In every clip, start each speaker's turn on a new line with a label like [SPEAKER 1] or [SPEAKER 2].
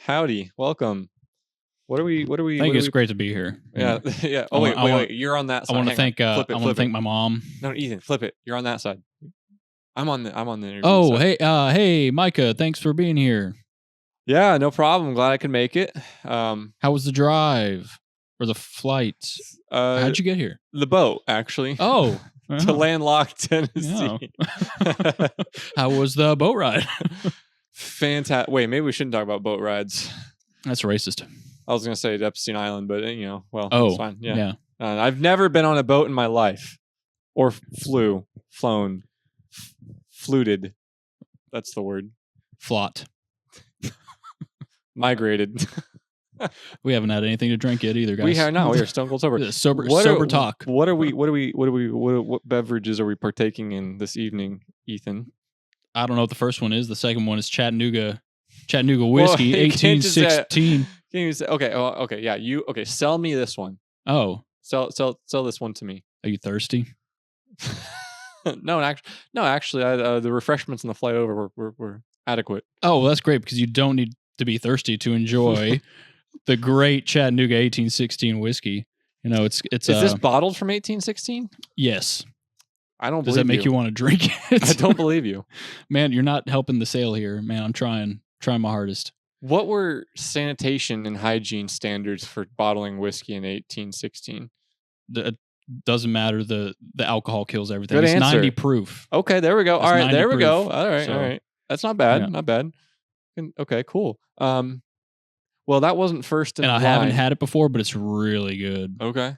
[SPEAKER 1] Howdy, welcome. What are we?
[SPEAKER 2] I think it's great to be here.
[SPEAKER 1] Yeah, yeah. Oh wait. You're on that side.
[SPEAKER 2] I want to thank. I
[SPEAKER 1] Flip it,
[SPEAKER 2] want to thank my mom.
[SPEAKER 1] No, Ethan, flip it. You're on that side. I'm on the interview
[SPEAKER 2] Oh,
[SPEAKER 1] side.
[SPEAKER 2] hey, Micah. Thanks for being here.
[SPEAKER 1] Yeah, no problem. Glad I could make it.
[SPEAKER 2] How was the drive or the flight? How'd you get here?
[SPEAKER 1] The boat, actually.
[SPEAKER 2] Oh,
[SPEAKER 1] to landlocked Tennessee.
[SPEAKER 2] Yeah. How was the boat ride?
[SPEAKER 1] Fantastic. Wait, maybe we shouldn't talk about boat rides.
[SPEAKER 2] That's racist.
[SPEAKER 1] I was gonna say Epstein Island, but well,
[SPEAKER 2] oh,
[SPEAKER 1] it's fine. Yeah.
[SPEAKER 2] Yeah.
[SPEAKER 1] I've never been on a boat in my life, or flown, fluted. That's the word.
[SPEAKER 2] Flot.
[SPEAKER 1] Migrated.
[SPEAKER 2] We haven't had anything to drink yet either, guys.
[SPEAKER 1] We are stone cold sober.
[SPEAKER 2] Sober talk.
[SPEAKER 1] What beverages are we partaking in this evening, Ethan?
[SPEAKER 2] I don't know what the first one is. The second one is Chattanooga whiskey, 1816.
[SPEAKER 1] Okay, yeah. Sell me this one.
[SPEAKER 2] Oh,
[SPEAKER 1] sell this one to me.
[SPEAKER 2] Are you thirsty?
[SPEAKER 1] No, actually, the refreshments on the flight over were adequate.
[SPEAKER 2] Oh, well, that's great because you don't need to be thirsty to enjoy the great Chattanooga 1816 whiskey. You know, it's. Is
[SPEAKER 1] this bottled from 1816?
[SPEAKER 2] Yes.
[SPEAKER 1] I don't.
[SPEAKER 2] Does that make you want to drink it?
[SPEAKER 1] I don't believe you,
[SPEAKER 2] man. You're not helping the sale here, man. I'm trying my hardest.
[SPEAKER 1] What were sanitation and hygiene standards for bottling whiskey in 1816?
[SPEAKER 2] It doesn't matter. The alcohol kills everything.
[SPEAKER 1] Good
[SPEAKER 2] it's
[SPEAKER 1] answer.
[SPEAKER 2] 90 proof.
[SPEAKER 1] Okay, there we go. All right, there we go. All right. That's not bad.
[SPEAKER 2] Yeah.
[SPEAKER 1] Not bad. Okay, cool. Well, that wasn't first in line.
[SPEAKER 2] And I haven't had it before, but it's really good.
[SPEAKER 1] Okay.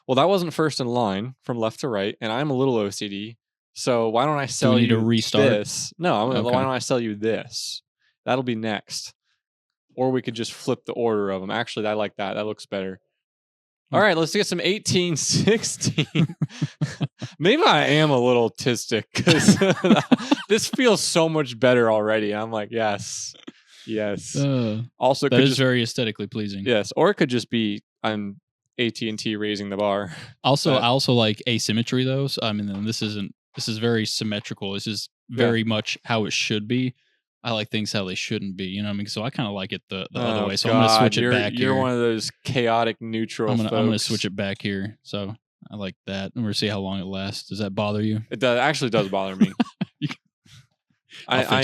[SPEAKER 1] Well, that wasn't first in line from left to right, and I'm a little OCD. So why don't I sell you
[SPEAKER 2] to restart
[SPEAKER 1] this? No,
[SPEAKER 2] Okay.
[SPEAKER 1] Why don't I sell you this? That'll be next. Or we could just flip the order of them. Actually, I like that. That looks better. All right, let's get some 1816. Maybe I am a little autistic because this feels so much better already. I'm like, yes. Also,
[SPEAKER 2] that is very aesthetically pleasing.
[SPEAKER 1] Yes, or it could just be I'm AT&T raising the bar.
[SPEAKER 2] Also, I also like asymmetry though. So, I mean, this is very symmetrical. This is very much how it should be. I like things how they shouldn't be. You know what I mean? So I kind of like it the other way. So I'm going to switch it back here.
[SPEAKER 1] You're one of those chaotic neutral folks.
[SPEAKER 2] I'm going to switch it back here. So I like that. And we're going to see how long it lasts. Does that bother you?
[SPEAKER 1] It actually does bother me. I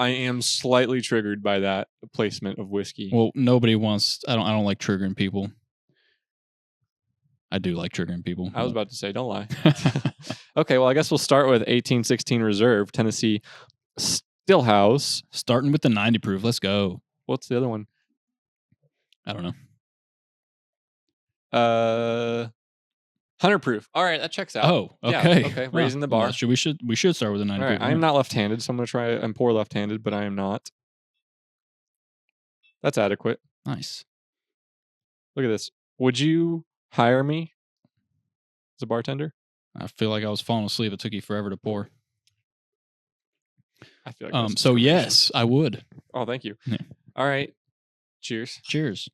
[SPEAKER 1] am slightly triggered by that placement of whiskey.
[SPEAKER 2] Well, nobody wants. I don't like triggering people. I do like triggering people.
[SPEAKER 1] I was about to say, don't lie. Okay, well, I guess we'll start with 1816 Reserve, Tennessee Stillhouse.
[SPEAKER 2] Starting with the 90 proof. Let's go.
[SPEAKER 1] What's the other one?
[SPEAKER 2] I don't know.
[SPEAKER 1] 100 proof. All right, that checks out.
[SPEAKER 2] Oh, okay.
[SPEAKER 1] Yeah, okay, raising the bar.
[SPEAKER 2] We should start with the 90 proof.
[SPEAKER 1] I am not left-handed, so I'm going to try. I'm poor left-handed, but I am not. That's adequate.
[SPEAKER 2] Nice.
[SPEAKER 1] Look at this. Would you hire me as a bartender?
[SPEAKER 2] I feel like I was falling asleep. It took you forever to pour.
[SPEAKER 1] I feel like
[SPEAKER 2] so yes, I would.
[SPEAKER 1] Oh, thank you.
[SPEAKER 2] Yeah.
[SPEAKER 1] All right. Cheers.
[SPEAKER 2] Cheers.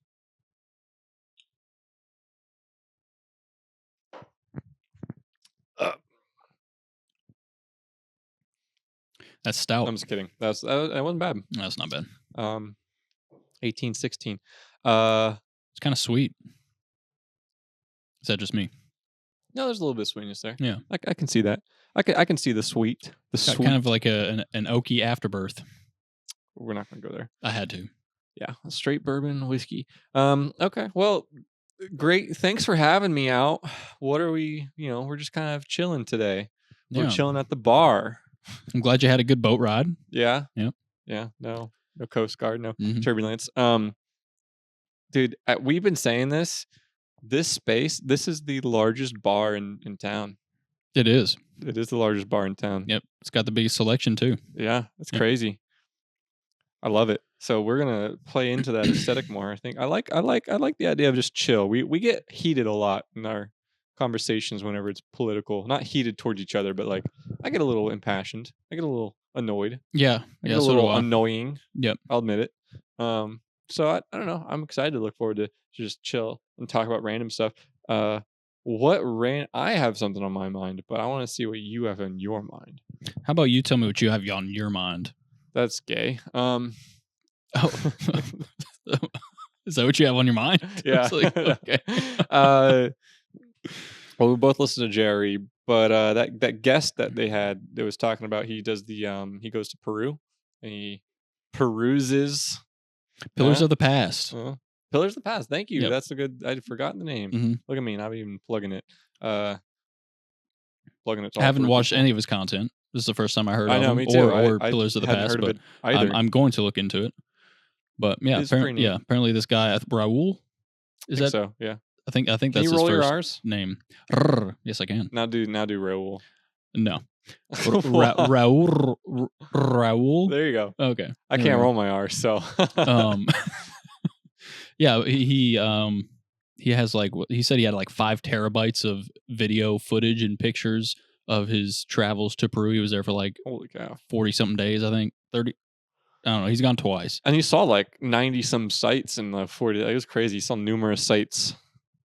[SPEAKER 2] That's stout.
[SPEAKER 1] I'm just kidding. That wasn't bad.
[SPEAKER 2] That's not bad.
[SPEAKER 1] 1816.
[SPEAKER 2] It's kind of sweet. Is that just me?
[SPEAKER 1] No, there's a little bit of sweetness there.
[SPEAKER 2] Yeah,
[SPEAKER 1] I can see that. I can see the sweet.
[SPEAKER 2] Kind of like an oaky afterbirth.
[SPEAKER 1] We're not going to go there.
[SPEAKER 2] I had to.
[SPEAKER 1] Yeah, straight bourbon whiskey. Okay, well, great. Thanks for having me out. What are we? We're just kind of chilling today. We're chilling at the bar.
[SPEAKER 2] I'm glad you had a good boat ride.
[SPEAKER 1] Yeah.
[SPEAKER 2] Yep.
[SPEAKER 1] Yeah. No Coast Guard. No turbulence.
[SPEAKER 2] Mm-hmm.
[SPEAKER 1] Dude, we've been saying this. This space. This is the largest bar in town.
[SPEAKER 2] It is.
[SPEAKER 1] It is the largest bar in town.
[SPEAKER 2] Yep. It's got the biggest selection too.
[SPEAKER 1] Yeah, it's crazy. I love it. So we're gonna play into that aesthetic more. I think I like the idea of just chill. We get heated a lot in our conversations whenever it's political. Not heated towards each other, but like I get a little impassioned. I get a little annoyed.
[SPEAKER 2] Yeah.
[SPEAKER 1] I get a little annoying.
[SPEAKER 2] Yep.
[SPEAKER 1] I'll admit it. So I don't know. I'm excited to look forward to just chill and talk about random stuff. I have something on my mind, but I want to see what you have on your mind.
[SPEAKER 2] How about you tell me what you have on your mind?
[SPEAKER 1] That's gay.
[SPEAKER 2] Oh. Is that what you have on your mind?
[SPEAKER 1] Yeah.
[SPEAKER 2] It's like, okay.
[SPEAKER 1] Well, we both listened to Jerry, but that guest that they had that was talking about, he does the he goes to Peru and he peruses
[SPEAKER 2] Pillars of the Past.
[SPEAKER 1] Pillars of the Past. Thank you.
[SPEAKER 2] Yep.
[SPEAKER 1] That's a good. I'd forgotten the name.
[SPEAKER 2] Mhm.
[SPEAKER 1] Look at me, not even plugging it. Plugging it. To
[SPEAKER 2] I
[SPEAKER 1] all
[SPEAKER 2] haven't
[SPEAKER 1] Peru
[SPEAKER 2] watched
[SPEAKER 1] people.
[SPEAKER 2] any of his content. This is the first time I heard
[SPEAKER 1] I
[SPEAKER 2] of
[SPEAKER 1] know,
[SPEAKER 2] him,
[SPEAKER 1] me too.
[SPEAKER 2] or
[SPEAKER 1] I
[SPEAKER 2] Pillars of the
[SPEAKER 1] hadn't
[SPEAKER 2] Past,
[SPEAKER 1] heard of
[SPEAKER 2] but
[SPEAKER 1] it either.
[SPEAKER 2] I'm going to look into it. But yeah,
[SPEAKER 1] It's pretty neat.
[SPEAKER 2] apparently this guy Raul
[SPEAKER 1] I think so? Yeah.
[SPEAKER 2] I think
[SPEAKER 1] Can
[SPEAKER 2] that's
[SPEAKER 1] you
[SPEAKER 2] his
[SPEAKER 1] roll your
[SPEAKER 2] first
[SPEAKER 1] R's?
[SPEAKER 2] name. Yes, I can.
[SPEAKER 1] Now do Raul.
[SPEAKER 2] No,
[SPEAKER 1] Wow.
[SPEAKER 2] Raul.
[SPEAKER 1] There you go.
[SPEAKER 2] Okay,
[SPEAKER 1] I
[SPEAKER 2] there we
[SPEAKER 1] can't
[SPEAKER 2] go.
[SPEAKER 1] roll my R's, so
[SPEAKER 2] yeah, he has like he said he had like 5 terabytes of video footage and pictures of his travels to Peru. He was there for like
[SPEAKER 1] holy cow,
[SPEAKER 2] 40 something days, I think 30. I don't know. He's gone twice,
[SPEAKER 1] and he saw like 90 some sites in the 40. It was crazy. He saw numerous sites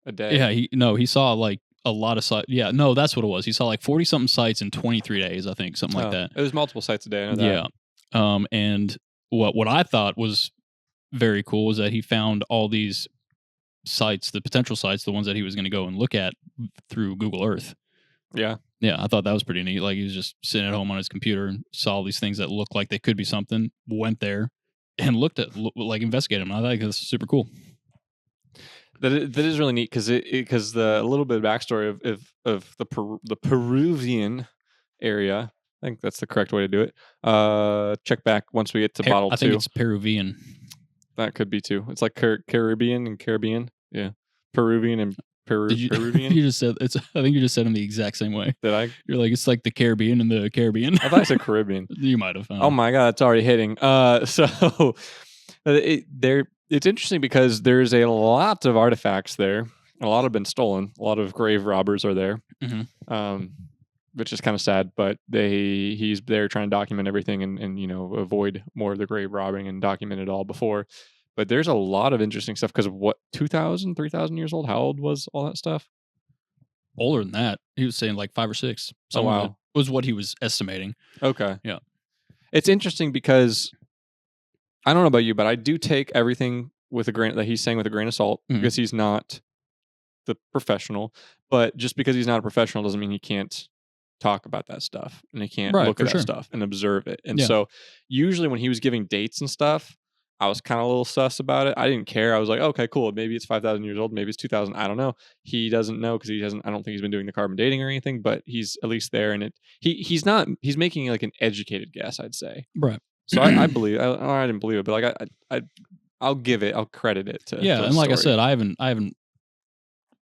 [SPEAKER 1] a day.
[SPEAKER 2] Yeah, he saw like a lot of sites. Yeah, no, that's what it was. He saw like 40 something sites in 23 days, I think, something like that.
[SPEAKER 1] It was multiple sites a day. I know that.
[SPEAKER 2] Yeah. And what I thought was very cool was that he found all these sites, the potential sites, the ones that he was going to go and look at through Google Earth.
[SPEAKER 1] Yeah.
[SPEAKER 2] Yeah, I thought that was pretty neat. Like he was just sitting at home on his computer and saw all these things that looked like they could be something, went there and like investigated them. I think that's super cool.
[SPEAKER 1] That is really neat because the little bit of backstory of the Peruvian area. I think that's the correct way to do it. Check back once we get to bottle 2.
[SPEAKER 2] I think it's Peruvian.
[SPEAKER 1] That could be too. It's like Caribbean and Caribbean. Yeah, Peruvian and Peruvian.
[SPEAKER 2] You just said it's. I think you just said them the exact same way.
[SPEAKER 1] Did I?
[SPEAKER 2] You're like it's like the Caribbean and the Caribbean.
[SPEAKER 1] I thought I said Caribbean.
[SPEAKER 2] You might have.
[SPEAKER 1] Oh my god, it's already hitting. So it's interesting because there's a lot of artifacts there. A lot have been stolen. A lot of grave robbers are there.
[SPEAKER 2] Mm-hmm.
[SPEAKER 1] Which is kind of sad, but he's there trying to document everything and avoid more of the grave robbing and document it all before. But there's a lot of interesting stuff because of what 2,000, 3,000 years old. How old was all that stuff?
[SPEAKER 2] Older than that. He was saying like 5 or 6.
[SPEAKER 1] Oh wow,
[SPEAKER 2] it was what he was estimating.
[SPEAKER 1] Okay,
[SPEAKER 2] yeah,
[SPEAKER 1] it's interesting because I don't know about you, but I do take everything with a grain that he's saying with a grain of salt because he's not the professional. But just because he's not a professional doesn't mean he can't talk about that stuff and he can't look at that stuff and observe it. And so usually when he was giving dates and stuff, I was kind of a little sus about it. I didn't care. I was like, okay, cool. Maybe it's 5,000 years old. Maybe it's 2,000. I don't know. He doesn't know because I don't think he's been doing the carbon dating or anything, but he's at least there. And he's making like an educated guess, I'd say.
[SPEAKER 2] Right.
[SPEAKER 1] So I believe, I didn't believe it, but like I'll credit it to.
[SPEAKER 2] Yeah.
[SPEAKER 1] To
[SPEAKER 2] and like I said, I haven't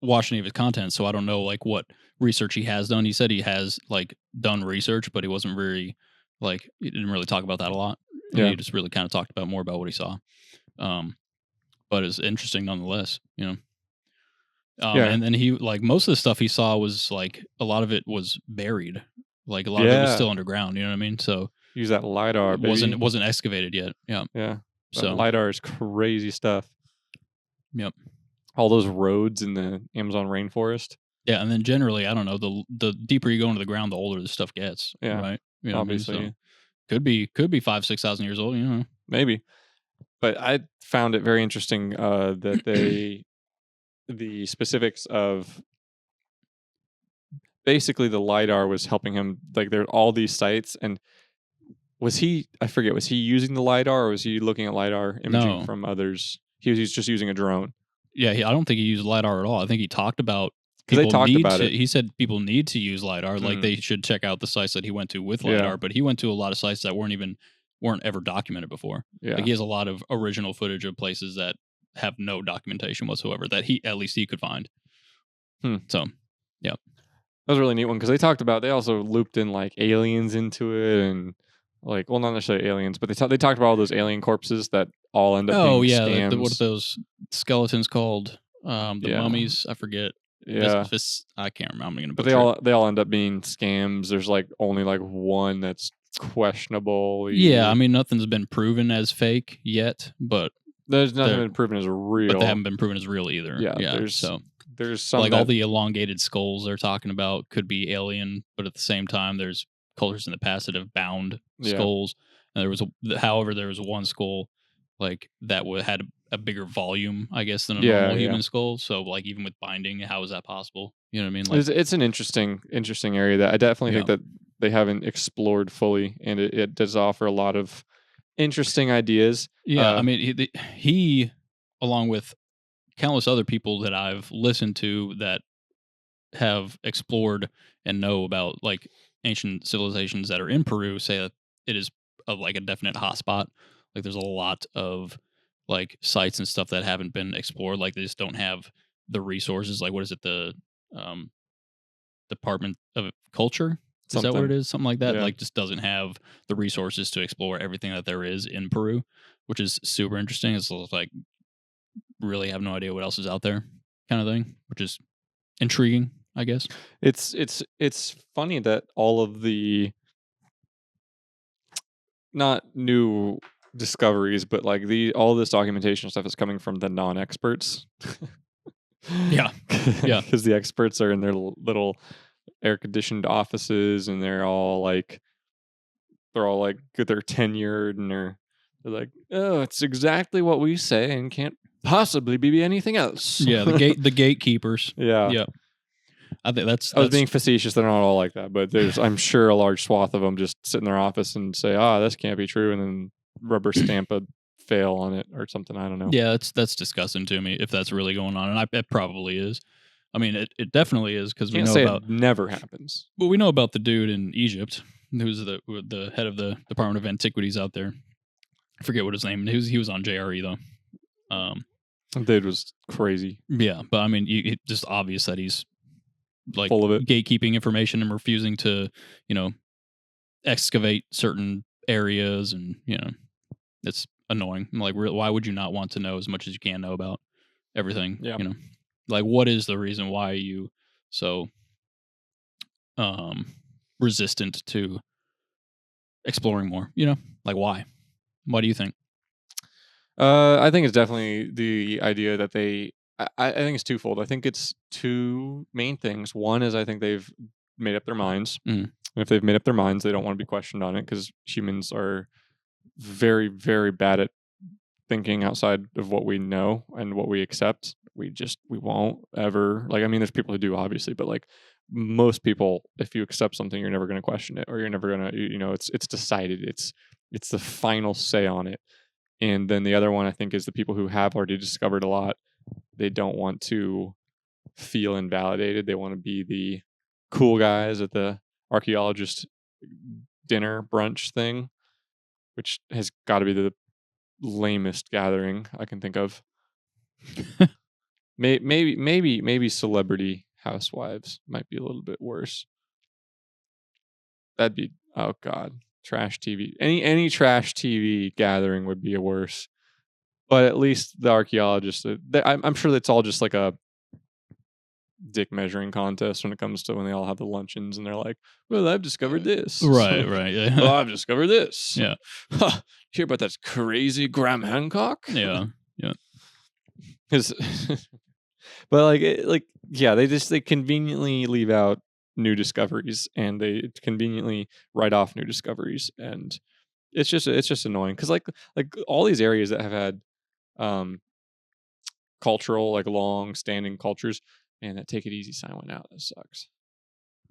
[SPEAKER 2] watched any of his content, so I don't know like what research he has done. He said he has like done research, but he wasn't very he didn't really talk about that a lot.
[SPEAKER 1] Yeah.
[SPEAKER 2] He just really kind of talked about more about what he saw. But it's interesting nonetheless, And then he like most of the stuff he saw was like a lot of it was buried. Like a lot of it was still underground, you know what I mean? So
[SPEAKER 1] use that LiDAR, baby.
[SPEAKER 2] It wasn't excavated yet. Yeah.
[SPEAKER 1] Yeah.
[SPEAKER 2] So
[SPEAKER 1] LiDAR is crazy stuff.
[SPEAKER 2] Yep.
[SPEAKER 1] All those roads in the Amazon rainforest.
[SPEAKER 2] Yeah, and then generally, I don't know, the deeper you go into the ground, the older the stuff gets.
[SPEAKER 1] Yeah.
[SPEAKER 2] Right.
[SPEAKER 1] Obviously.
[SPEAKER 2] I mean? So could be 5,000-6,000 years old,
[SPEAKER 1] Maybe. But I found it very interesting that the specifics of basically the LiDAR was helping him. Like there are all these sites, and was he using the LiDAR or was he looking at LiDAR imaging from others? He was just using a drone.
[SPEAKER 2] Yeah, I don't think he used LiDAR at all. I think he talked about
[SPEAKER 1] because they talked about it.
[SPEAKER 2] He said people need to use LiDAR, like they should check out the sites that he went to with LiDAR. But he went to a lot of sites that weren't ever documented before.
[SPEAKER 1] Yeah,
[SPEAKER 2] like he has a lot of original footage of places that have no documentation whatsoever that he could find. So, yeah,
[SPEAKER 1] that was a really neat one because they also looped in like aliens into it and like, well, not necessarily aliens, but they talked about all those alien corpses that all end up being scams.
[SPEAKER 2] What are those skeletons called? The mummies, I forget.
[SPEAKER 1] Yeah,
[SPEAKER 2] I can't remember. I'm gonna.
[SPEAKER 1] But they all end up being scams. There's like only like one that's questionable.
[SPEAKER 2] Yeah, I mean nothing's been proven as fake yet, but
[SPEAKER 1] there's nothing been proven as real.
[SPEAKER 2] But they haven't been proven as real either.
[SPEAKER 1] Yeah, there's some
[SPEAKER 2] like all the elongated skulls they're talking about could be alien, but at the same time, there's cultures in the past that have bound skulls. And there was one skull like that had a bigger volume, I guess, than a
[SPEAKER 1] Yeah,
[SPEAKER 2] normal
[SPEAKER 1] yeah.
[SPEAKER 2] human skull. So like even with binding, how is that possible? You know what I mean? Like
[SPEAKER 1] It's an interesting area that I definitely think
[SPEAKER 2] Yeah.
[SPEAKER 1] that they haven't explored fully, and it does offer a lot of interesting ideas.
[SPEAKER 2] yeah, I mean he along with countless other people that I've listened to that have explored and know about like ancient civilizations that are in Peru say that it is like a definite hotspot. Like there's a lot of like sites and stuff that haven't been explored. Like they just don't have the resources. Like what is it? The um, Department of Culture? Is that what it
[SPEAKER 1] Something.
[SPEAKER 2] is? Something like that.
[SPEAKER 1] Yeah.
[SPEAKER 2] Like just doesn't have the resources to explore everything that there is in Peru, which is super interesting. It's like really have no idea what else is out there, kind of thing, which is intriguing, I guess.
[SPEAKER 1] It's funny that all of the not new discoveries, but like all this documentation stuff is coming from the non-experts.
[SPEAKER 2] Yeah. Yeah.
[SPEAKER 1] Because the experts are in their little air-conditioned offices, and they're all like they're tenured, and they're like, oh, it's exactly what we say and can't possibly be anything else.
[SPEAKER 2] Yeah, the gatekeepers.
[SPEAKER 1] Yeah.
[SPEAKER 2] Yeah. I think that's
[SPEAKER 1] I was being facetious. They're not all like that, but there's, I'm sure, a large swath of them just sit in their office and say, this can't be true, and then rubber stamp a fail on it or something. I don't know.
[SPEAKER 2] yeah, that's disgusting to me if that's really going on, and it probably is. I mean, it definitely is because we
[SPEAKER 1] Can't
[SPEAKER 2] know
[SPEAKER 1] say
[SPEAKER 2] about
[SPEAKER 1] it never happens.
[SPEAKER 2] well, we know about the dude in Egypt who's the head of the Department of Antiquities out there. I forget what his name. He was on JRE though.
[SPEAKER 1] Dude was crazy.
[SPEAKER 2] Yeah, but I mean, it's just obvious that he's like
[SPEAKER 1] Full of it.
[SPEAKER 2] gatekeeping information and refusing to, excavate certain areas, and it's annoying. Like, why would you not want to know as much as you can know about everything?
[SPEAKER 1] Yeah.
[SPEAKER 2] Like, what is the reason why are you so resistant to exploring more? Like why? Why do you think?
[SPEAKER 1] I think it's definitely the idea that I think it's twofold. I think it's two main things. One is I think they've made up their minds.
[SPEAKER 2] Mm.
[SPEAKER 1] And if they've made up their minds, they don't want to be questioned on it, because humans are very, very bad at thinking outside of what we know and what we accept. We won't ever, like, I mean, there's people who do, obviously, but like most people, if you accept something, you're never going to question it, or you're never going to, it's decided. It's the final say on it. And then the other one, I think, is the people who have already discovered a lot. They don't want to feel invalidated. They want to be the cool guys at the archaeologist dinner brunch thing, which has got to be the lamest gathering I can think of. Maybe celebrity housewives might be a little bit worse. That'd be, oh god, trash TV. Any trash TV gathering would be a worse. But at least the archaeologists, I'm sure that's all just like a dick measuring contest when it comes to when they all have the luncheons and they're like, well, I've discovered this.
[SPEAKER 2] Right.
[SPEAKER 1] Yeah. Well, I've discovered this.
[SPEAKER 2] Yeah.
[SPEAKER 1] Huh, hear about that crazy Graham Hancock?
[SPEAKER 2] Yeah.
[SPEAKER 1] But yeah, they conveniently leave out new discoveries, and they conveniently write off new discoveries, and it's just annoying, because like all these areas that have had cultural, like long standing cultures, man, that take it easy sign went out. That sucks.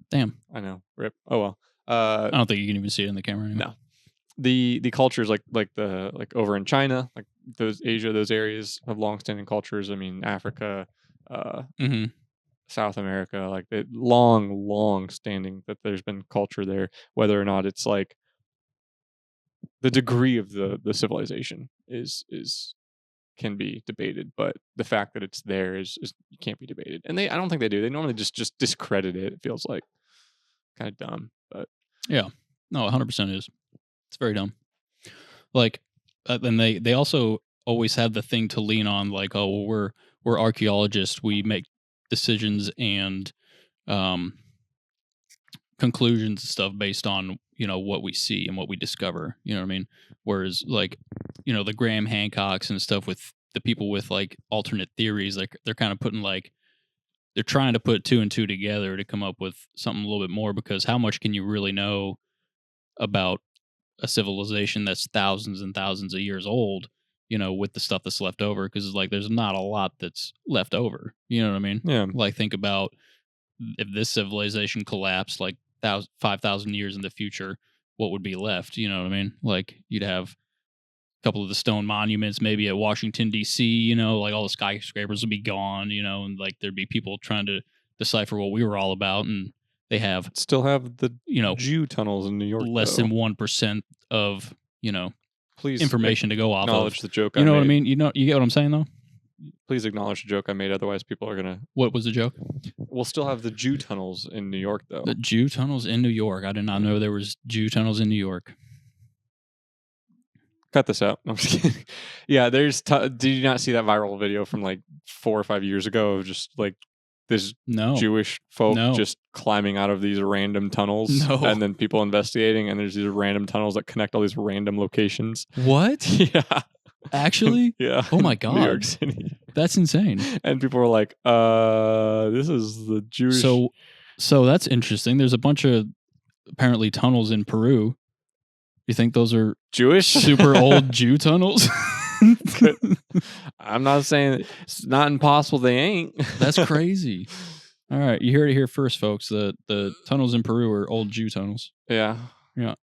[SPEAKER 2] Damn.
[SPEAKER 1] I know. Rip. Oh well.
[SPEAKER 2] I don't think you can even see it in the camera anymore.
[SPEAKER 1] No. The cultures like over in China, like those Asia, those areas of long-standing cultures. I mean, Africa, South America, like it long standing that there's been culture there. Whether or not it's like the degree of the civilization is can be debated, but the fact that it's there is can't be debated. And I don't think they do. They normally just discredit it. It feels like kind of dumb, but
[SPEAKER 2] yeah, no, 100% is. It's very dumb. Like, and they also always have the thing to lean on, like, oh, well, we're archaeologists. We make decisions and conclusions and stuff based on what we see and what we discover. You know what I mean? Whereas, like, the Graham Hancocks and stuff, with the people with like alternate theories, like they're kind of putting like they're trying to put two and two together to come up with something a little bit more, because how much can you really know about a civilization that's thousands and thousands of years old with the stuff that's left over, because like there's not a lot that's left over. You know what I mean?
[SPEAKER 1] Yeah.
[SPEAKER 2] Like think about if this civilization collapsed like 5,000 years in the future, what would be left? You know what I mean? Like you'd have a couple of the stone monuments maybe at Washington, D.C., like all the skyscrapers would be gone, and like there'd be people trying to decipher what we were all about, and they have
[SPEAKER 1] Still have the
[SPEAKER 2] you know
[SPEAKER 1] Jew tunnels in New York.
[SPEAKER 2] less
[SPEAKER 1] though.
[SPEAKER 2] than 1% of
[SPEAKER 1] Please
[SPEAKER 2] information to go off of.
[SPEAKER 1] acknowledge the joke.
[SPEAKER 2] You know
[SPEAKER 1] I
[SPEAKER 2] what I
[SPEAKER 1] made.
[SPEAKER 2] mean? You get what I'm saying though?
[SPEAKER 1] Please acknowledge the joke I made. Otherwise, people are gonna.
[SPEAKER 2] What was the joke?
[SPEAKER 1] We'll still have the Jew tunnels in New York, though.
[SPEAKER 2] The Jew tunnels in New York. I did not know there was Jew tunnels in New York.
[SPEAKER 1] Cut this out. I'm just kidding. Yeah, there's. Did you not see that viral video from like 4 or 5 years ago of just like this
[SPEAKER 2] No.
[SPEAKER 1] Jewish folk
[SPEAKER 2] No.
[SPEAKER 1] just climbing out of these random tunnels,
[SPEAKER 2] No.
[SPEAKER 1] and then people investigating, and there's these random tunnels that connect all these random locations.
[SPEAKER 2] What?
[SPEAKER 1] Yeah,
[SPEAKER 2] Actually?
[SPEAKER 1] yeah.
[SPEAKER 2] Oh my
[SPEAKER 1] New
[SPEAKER 2] God.
[SPEAKER 1] York City,
[SPEAKER 2] That's insane.
[SPEAKER 1] and people were like, this is the Jewish."
[SPEAKER 2] So that's interesting. There's a bunch of apparently tunnels in Peru. You think those are
[SPEAKER 1] Jewish,
[SPEAKER 2] super old Jew tunnels?
[SPEAKER 1] I'm not saying it's not impossible. They ain't.
[SPEAKER 2] That's crazy. All right, you heard it here first, folks. The tunnels in Peru are old Jew tunnels.
[SPEAKER 1] Yeah.
[SPEAKER 2] Yeah.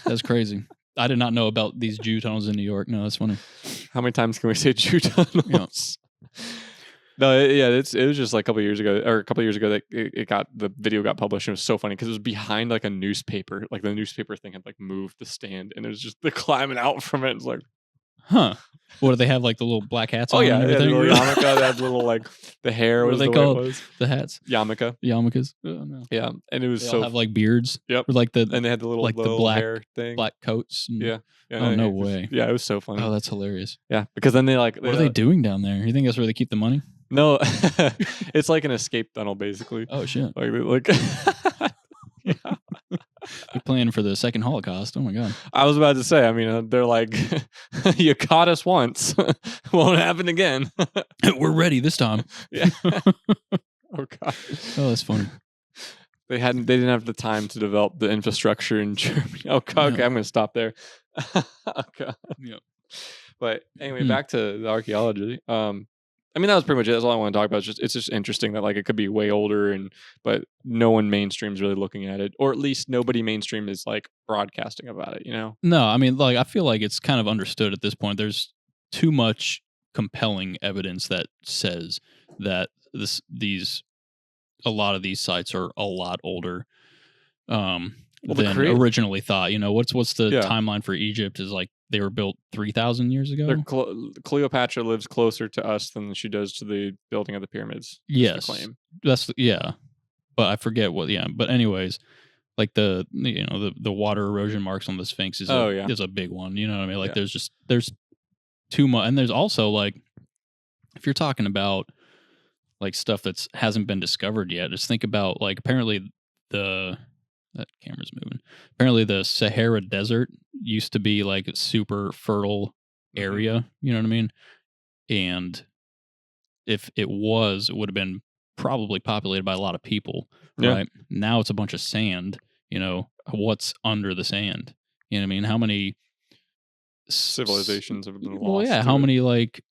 [SPEAKER 2] That's crazy. I did not know about these Jew tunnels in New York. No, that's funny.
[SPEAKER 1] How many times can we say Jew tunnels? No, it was just like a couple years ago that the video got published, and it was so funny because it was behind like a newspaper, like the newspaper thing had like moved the stand, and it was just the climbing out from it. It's like,
[SPEAKER 2] huh? What do they have, like the little black hats on?
[SPEAKER 1] Oh yeah,
[SPEAKER 2] and
[SPEAKER 1] they had
[SPEAKER 2] everything?
[SPEAKER 1] little yarmulke, they had little like the hair
[SPEAKER 2] What
[SPEAKER 1] was
[SPEAKER 2] are they
[SPEAKER 1] the way
[SPEAKER 2] called?
[SPEAKER 1] it was.
[SPEAKER 2] The hats,
[SPEAKER 1] Yarmulke.
[SPEAKER 2] yarmulkes. Oh, no.
[SPEAKER 1] Yeah, and it was
[SPEAKER 2] They all
[SPEAKER 1] so
[SPEAKER 2] have like beards.
[SPEAKER 1] Yep.
[SPEAKER 2] Or like
[SPEAKER 1] and they had the little
[SPEAKER 2] like the
[SPEAKER 1] little
[SPEAKER 2] black-
[SPEAKER 1] hair thing.
[SPEAKER 2] black coats. And,
[SPEAKER 1] Yeah.
[SPEAKER 2] Oh, no way.
[SPEAKER 1] Yeah, it was so funny.
[SPEAKER 2] Oh, that's hilarious.
[SPEAKER 1] Yeah, because then they like
[SPEAKER 2] What are they doing down there? You think that's where they keep the money?
[SPEAKER 1] No, it's like an escape tunnel basically.
[SPEAKER 2] Oh shit!
[SPEAKER 1] Like yeah.
[SPEAKER 2] They're planning for the second Holocaust. Oh my God!
[SPEAKER 1] I was about to say. I mean, they're like, you caught us once, won't happen again.
[SPEAKER 2] We're ready this time.
[SPEAKER 1] Yeah. Oh God.
[SPEAKER 2] Oh, that's funny.
[SPEAKER 1] They didn't have the time to develop the infrastructure in Germany. Oh God. Okay,
[SPEAKER 2] Yeah.
[SPEAKER 1] I'm going to stop there. Oh God.
[SPEAKER 2] Yep.
[SPEAKER 1] But anyway, back to the archaeology. I mean, that was pretty much it. That's all I want to talk about. It's just interesting that like it could be way older, but no one mainstream's really looking at it, or at least nobody mainstream is like broadcasting about it.
[SPEAKER 2] No, I mean, like I feel like it's kind of understood at this point. There's too much compelling evidence that says that a lot of these sites are a lot older than originally thought. What's the timeline for Egypt? Is like they were built 3,000 years ago.
[SPEAKER 1] Cleopatra lives closer to us than she does to the building of the pyramids.
[SPEAKER 2] Yes,
[SPEAKER 1] claim.
[SPEAKER 2] But I forget what. Yeah, but anyways, like the water erosion marks on the Sphinx is a big one. You know what I mean? Like there's too much, and there's also like if you're talking about like stuff that's hasn't been discovered yet, just think about like apparently that camera's moving. Apparently the Sahara Desert used to be like a super fertile area, you know what I mean? And if it would have been probably populated by a lot of people, right? Now it's a bunch of sand, what's under the sand? You know what I mean? How many
[SPEAKER 1] civilizations have been lost?
[SPEAKER 2] Well, yeah, how many like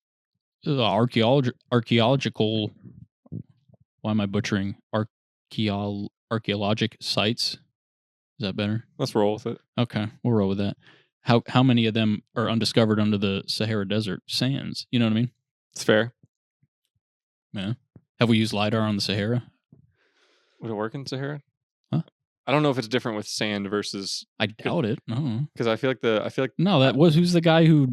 [SPEAKER 2] archaeological why am I butchering archaeologic sites? Is that better?
[SPEAKER 1] Let's roll with it.
[SPEAKER 2] Okay, we'll roll with that. How many of them are undiscovered under the Sahara Desert sands? You know what I mean?
[SPEAKER 1] It's fair.
[SPEAKER 2] Yeah. Have we used LiDAR on the Sahara?
[SPEAKER 1] Would it work in Sahara?
[SPEAKER 2] Huh?
[SPEAKER 1] I don't know if it's different with sand versus.
[SPEAKER 2] I doubt it. No,
[SPEAKER 1] because I feel like
[SPEAKER 2] no. That was who's the guy who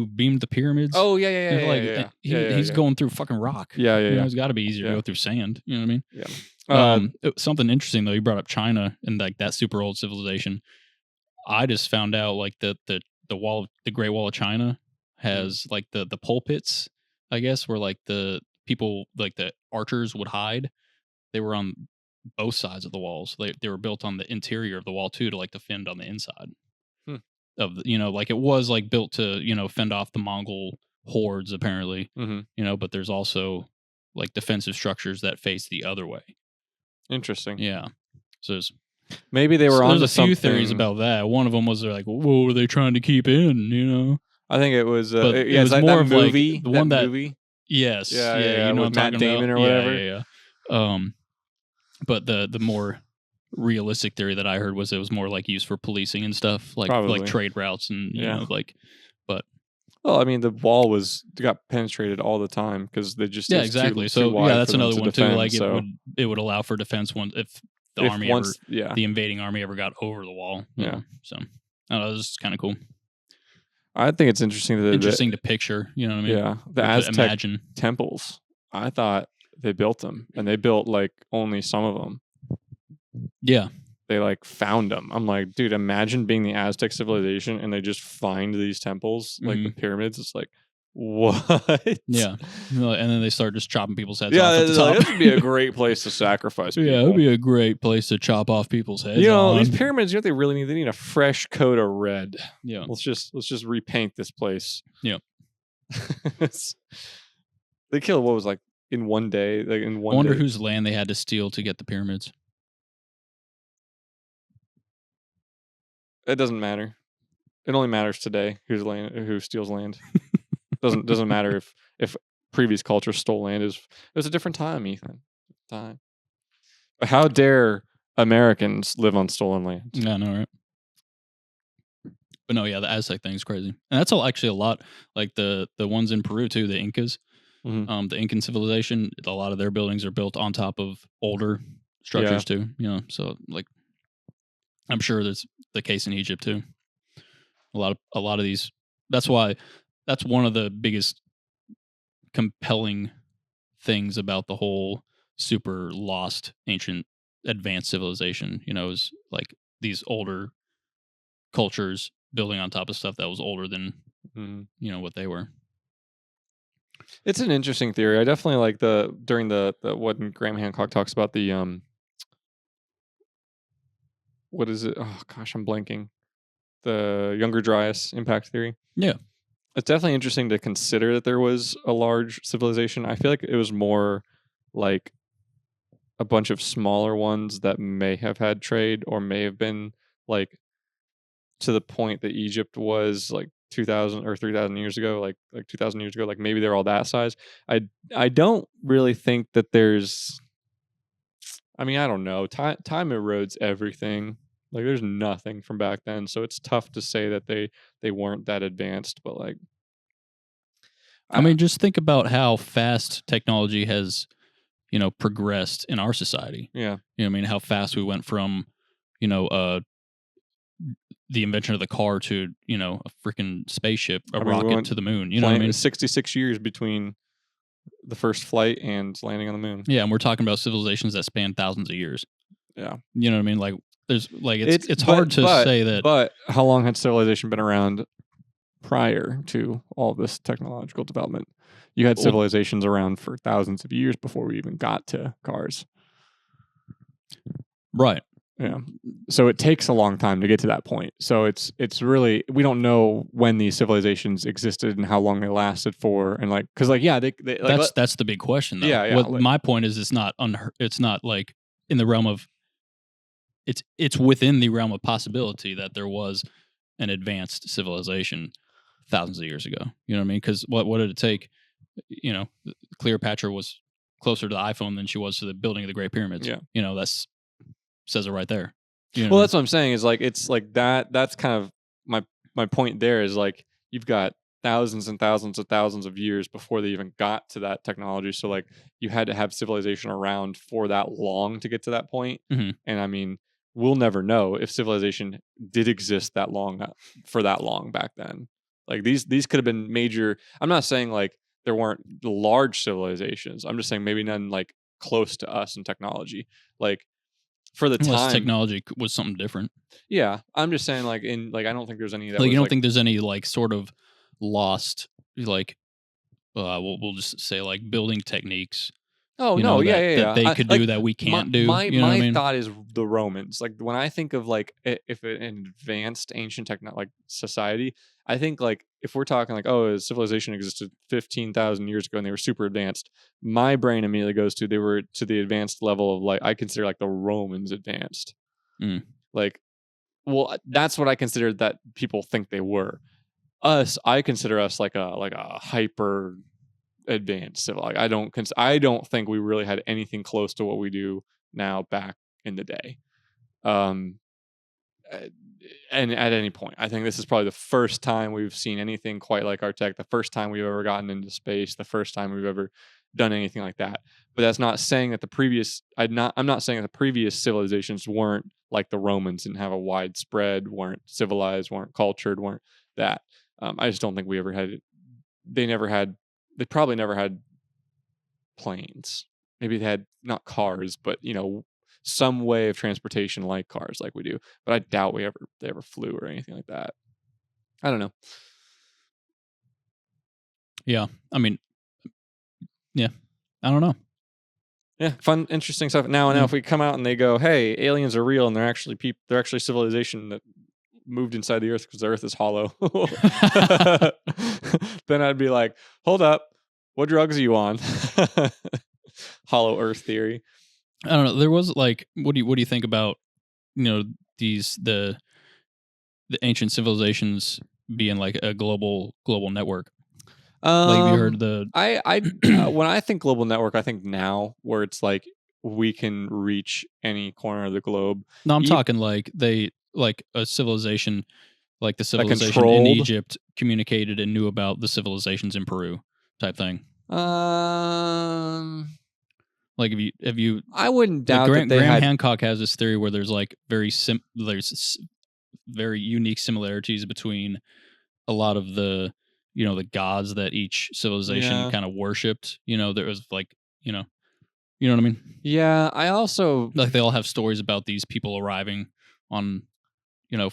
[SPEAKER 2] beamed the pyramids?
[SPEAKER 1] Oh yeah.
[SPEAKER 2] He's going through fucking rock.
[SPEAKER 1] Yeah.
[SPEAKER 2] It's got to be easier to go through sand. You know what I mean?
[SPEAKER 1] Yeah.
[SPEAKER 2] Something interesting though. You brought up China and like that super old civilization. I just found out like the Great Wall of China has like the pulpits, I guess, where like the people like the archers would hide. They were on both sides of the walls. They were built on the interior of the wall too to like defend on the inside of like it was like built to fend off the Mongol hordes apparently. But there's also like defensive structures that face the other way.
[SPEAKER 1] Interesting.
[SPEAKER 2] Yeah. So
[SPEAKER 1] maybe they were on.
[SPEAKER 2] There's a few theories about that. One of them was they're like, what were they trying to keep in?
[SPEAKER 1] I think it was.
[SPEAKER 2] But
[SPEAKER 1] Yeah,
[SPEAKER 2] it
[SPEAKER 1] it's
[SPEAKER 2] was
[SPEAKER 1] like
[SPEAKER 2] more
[SPEAKER 1] that
[SPEAKER 2] of
[SPEAKER 1] movie.
[SPEAKER 2] like the one that
[SPEAKER 1] movie.
[SPEAKER 2] yes,
[SPEAKER 1] Yeah,
[SPEAKER 2] yeah, you know what I'm
[SPEAKER 1] with Matt
[SPEAKER 2] talking
[SPEAKER 1] Damon
[SPEAKER 2] about?
[SPEAKER 1] or whatever.
[SPEAKER 2] Yeah. But the more realistic theory that I heard was it was more like used for policing and stuff, like
[SPEAKER 1] Probably.
[SPEAKER 2] trade routes and you
[SPEAKER 1] Yeah.
[SPEAKER 2] know like. But
[SPEAKER 1] Well, I mean, the wall got penetrated all the time because they just
[SPEAKER 2] yeah,
[SPEAKER 1] it was
[SPEAKER 2] exactly.
[SPEAKER 1] too
[SPEAKER 2] So
[SPEAKER 1] wide
[SPEAKER 2] yeah, that's
[SPEAKER 1] for them
[SPEAKER 2] another
[SPEAKER 1] to
[SPEAKER 2] one too.
[SPEAKER 1] defend.
[SPEAKER 2] Like
[SPEAKER 1] So
[SPEAKER 2] it would allow for defense once if the
[SPEAKER 1] if
[SPEAKER 2] army
[SPEAKER 1] once,
[SPEAKER 2] ever the invading army ever got over the wall. You
[SPEAKER 1] Yeah.
[SPEAKER 2] know? So I don't know, this is kind of cool.
[SPEAKER 1] I think it's interesting that
[SPEAKER 2] Interesting to picture. You know what I mean?
[SPEAKER 1] Yeah, the
[SPEAKER 2] Or to
[SPEAKER 1] Aztec
[SPEAKER 2] imagine.
[SPEAKER 1] temples. I thought they built them, and they built like only some of them.
[SPEAKER 2] Yeah.
[SPEAKER 1] They like found them. I'm like, dude, imagine being the Aztec civilization and they just find these temples, like the pyramids. It's like, what?
[SPEAKER 2] Yeah. And then they start just chopping people's heads
[SPEAKER 1] Yeah,
[SPEAKER 2] off at the top.
[SPEAKER 1] this would be a great place to sacrifice people.
[SPEAKER 2] Yeah, it would be a great place to chop off people's heads.
[SPEAKER 1] You know,
[SPEAKER 2] on.
[SPEAKER 1] these pyramids, you know what they really need? They need a fresh coat of red.
[SPEAKER 2] Yeah.
[SPEAKER 1] Let's just repaint this place.
[SPEAKER 2] Yeah.
[SPEAKER 1] They killed what was like in one day, like in one
[SPEAKER 2] I wonder
[SPEAKER 1] day.
[SPEAKER 2] whose land they had to steal to get the pyramids.
[SPEAKER 1] It doesn't matter. It only matters today who steals land. doesn't matter if previous culture stole land. It was a different time, Ethan. Time. But how dare Americans live on stolen land?
[SPEAKER 2] Yeah, I know, right? But no, yeah, the Aztec thing is crazy, and that's all actually a lot. Like the ones in Peru too, the Incas, the Incan civilization. A lot of their buildings are built on top of older structures too. You know, so like, I'm sure that's the case in Egypt too. A lot of these. That's why. That's one of the biggest compelling things about the whole super lost ancient advanced civilization. You know, is like these older cultures building on top of stuff that was older than you know what they were.
[SPEAKER 1] It's an interesting theory. I definitely like during the when Graham Hancock talks about the what is it? Oh gosh, I'm blanking. The Younger Dryas impact theory.
[SPEAKER 2] Yeah.
[SPEAKER 1] It's definitely interesting to consider that there was a large civilization. I feel like it was more like a bunch of smaller ones that may have had trade or may have been like to the point that Egypt was like 2,000 or 3,000 years ago, like 2,000 years ago. Like maybe they're all that size. I don't really think that there's. I mean, I don't know. Time erodes everything. Like there's nothing from back then, so it's tough to say that they weren't that advanced. But like,
[SPEAKER 2] I mean, just think about how fast technology has, you know, progressed in our society.
[SPEAKER 1] Yeah.
[SPEAKER 2] You know, I mean, how fast we went from, you know, the invention of the car to, you know, a freaking spaceship, rocket to the moon. You know what I mean?
[SPEAKER 1] 66 years between the first flight and landing on the moon.
[SPEAKER 2] Yeah, and we're talking about civilizations that span thousands of years.
[SPEAKER 1] Yeah.
[SPEAKER 2] You know what I mean? Like, there's like it's hard to say that.
[SPEAKER 1] But how long had civilization been around prior to all this technological development? You had civilizations around for thousands of years before we even got to cars.
[SPEAKER 2] Right.
[SPEAKER 1] Yeah. So it takes a long time to get to that point. So it's really, we don't know when these civilizations existed and how long they lasted for, and like, because like, yeah, they
[SPEAKER 2] that's the big question though.
[SPEAKER 1] Yeah.
[SPEAKER 2] What my point is, it's not like in the realm of it's within the realm of possibility that there was an advanced civilization thousands of years ago. You know what I mean? Because what did it take? You know, Cleopatra was closer to the iPhone than she was to the building of the Great Pyramids.
[SPEAKER 1] Yeah.
[SPEAKER 2] You know, that's says it right there. You know
[SPEAKER 1] well, that's what I'm saying is like, it's like that's kind of my point there is like, you've got thousands and thousands of years before they even got to that technology. So like you had to have civilization around for that long to get to that point. And I mean, we'll never know if civilization did exist that long for that long back then. Like these could have been major. I'm not saying like there weren't large civilizations. I'm just saying maybe none like close to us in technology. Like for the
[SPEAKER 2] unless
[SPEAKER 1] time,
[SPEAKER 2] technology was something different.
[SPEAKER 1] Yeah, I'm just saying like in like I don't think there's any that
[SPEAKER 2] like you
[SPEAKER 1] was,
[SPEAKER 2] don't think there's any like sort of lost like we'll just say like building techniques.
[SPEAKER 1] Oh
[SPEAKER 2] you
[SPEAKER 1] no,
[SPEAKER 2] know,
[SPEAKER 1] yeah.
[SPEAKER 2] that they could do that we can't do.
[SPEAKER 1] My
[SPEAKER 2] you know what I mean?
[SPEAKER 1] thought is the Romans. Like when I think of like if an advanced ancient like society, I think like if we're talking like a civilization existed 15,000 years ago and they were super advanced, my brain immediately goes to they were to the advanced level of like I consider like the Romans advanced. Like, well, that's what I consider that people think they were. I consider us like a hyper advanced civil. Like, I don't think we really had anything close to what we do now back in the day. And at any point, I think this is probably the first time we've seen anything quite like our tech, the first time we've ever gotten into space, the first time we've ever done anything like that. But that's not saying that I'm not saying that the previous civilizations weren't like the Romans, didn't have a widespread, weren't civilized, weren't cultured, weren't that. I just don't think we ever had it. They probably never had planes. Maybe they had not cars, but some way of transportation like cars, like we do. But I doubt they ever flew or anything like that. I don't know.
[SPEAKER 2] Yeah, I mean, yeah, I don't know.
[SPEAKER 1] Yeah, fun, interesting stuff. Now, if we come out and they go, "Hey, aliens are real," and they're actually civilization that moved inside the Earth because the Earth is hollow, then I'd be like, "Hold up, what drugs are you on?" Hollow Earth theory.
[SPEAKER 2] I don't know. There was like, what do you think about the ancient civilizations being like a global network? Like, you heard the
[SPEAKER 1] when I think global network, I think now where it's like we can reach any corner of the globe.
[SPEAKER 2] No, I'm talking like a civilization, like the civilization in
[SPEAKER 1] controlled?
[SPEAKER 2] Egypt communicated and knew about the civilizations in Peru, type thing. Like, have you?
[SPEAKER 1] I wouldn't doubt that
[SPEAKER 2] Graham Hancock has this theory where there's like there's very unique similarities between a lot of the the gods that each civilization kind of worshipped. There was like you know what I mean.
[SPEAKER 1] Yeah, I also
[SPEAKER 2] like they all have stories about these people arriving on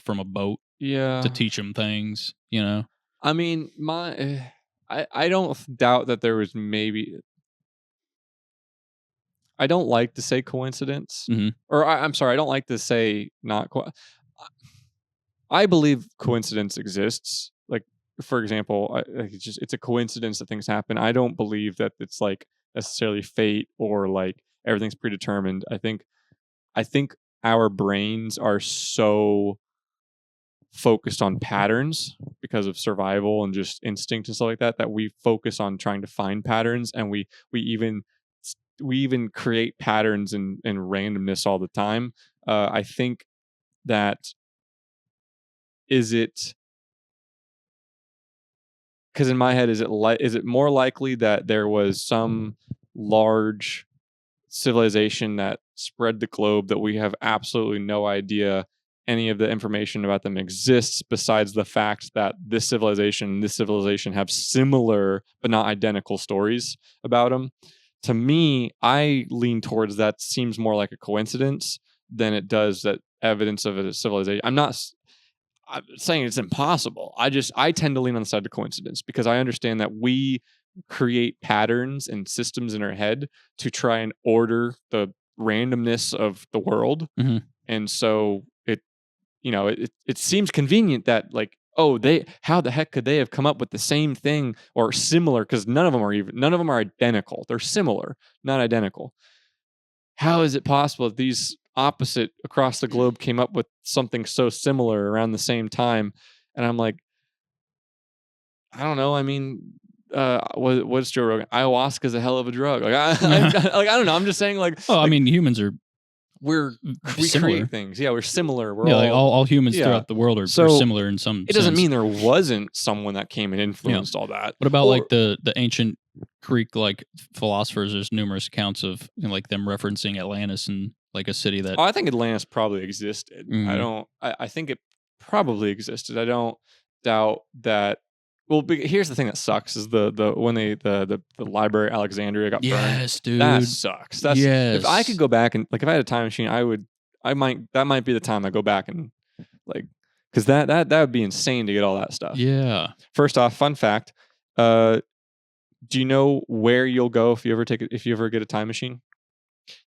[SPEAKER 2] from a boat to teach them things.
[SPEAKER 1] I mean, I don't doubt that there was maybe. I don't like to say coincidence, or I'm sorry, I don't like to say not. I believe coincidence exists. Like, for example, it's a coincidence that things happen. I don't believe that it's like necessarily fate or like everything's predetermined. I think our brains are so focused on patterns because of survival and just instinct and stuff like that we focus on trying to find patterns, and we even create patterns and randomness all the time. I think that is it because in my head, is it more likely that there was some large civilization that spread the globe that we have absolutely no idea any of the information about them exists, besides the fact that this civilization and this civilization have similar but not identical stories about them? To me, I lean towards that seems more like a coincidence than it does that evidence of a civilization. I'm saying it's impossible. I tend to lean on the side of coincidence because I understand that we create patterns and systems in our head to try and order the randomness of the world. And so it seems convenient that like, oh, how the heck could they have come up with the same thing or similar? Because none of them are identical. They're similar, not identical. How is it possible that these opposite across the globe came up with something so similar around the same time? And I'm like, I don't know. I mean, what's Joe Rogan? Ayahuasca is a hell of a drug. Like, I don't know. I'm just saying, like,
[SPEAKER 2] I mean, humans are
[SPEAKER 1] we create things. Yeah, we're similar. We're
[SPEAKER 2] all humans throughout the world are similar in some.
[SPEAKER 1] It doesn't mean there wasn't someone that came and influenced all that.
[SPEAKER 2] What about like the ancient Greek like philosophers? There's numerous accounts of like them referencing Atlantis and like a city that.
[SPEAKER 1] I think Atlantis probably existed. I think it probably existed. I don't doubt that. Well, here's the thing that sucks is when the library at Alexandria got burned.
[SPEAKER 2] Yes, dude.
[SPEAKER 1] That sucks. If I could go back and like if I had a time machine, that might be the time I go back and like because that would be insane to get all that stuff.
[SPEAKER 2] Yeah.
[SPEAKER 1] First off, fun fact. Do you know where you'll go if you ever get a time machine?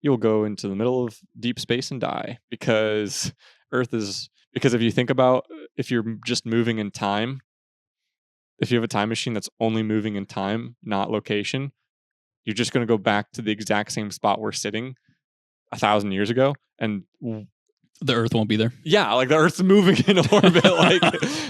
[SPEAKER 1] You'll go into the middle of deep space and die because if you think about if you're just moving in time. If you have a time machine that's only moving in time, not location, you're just going to go back to the exact same spot we're sitting 1,000 years ago. And
[SPEAKER 2] The Earth won't be there.
[SPEAKER 1] Yeah, like the Earth's moving in orbit.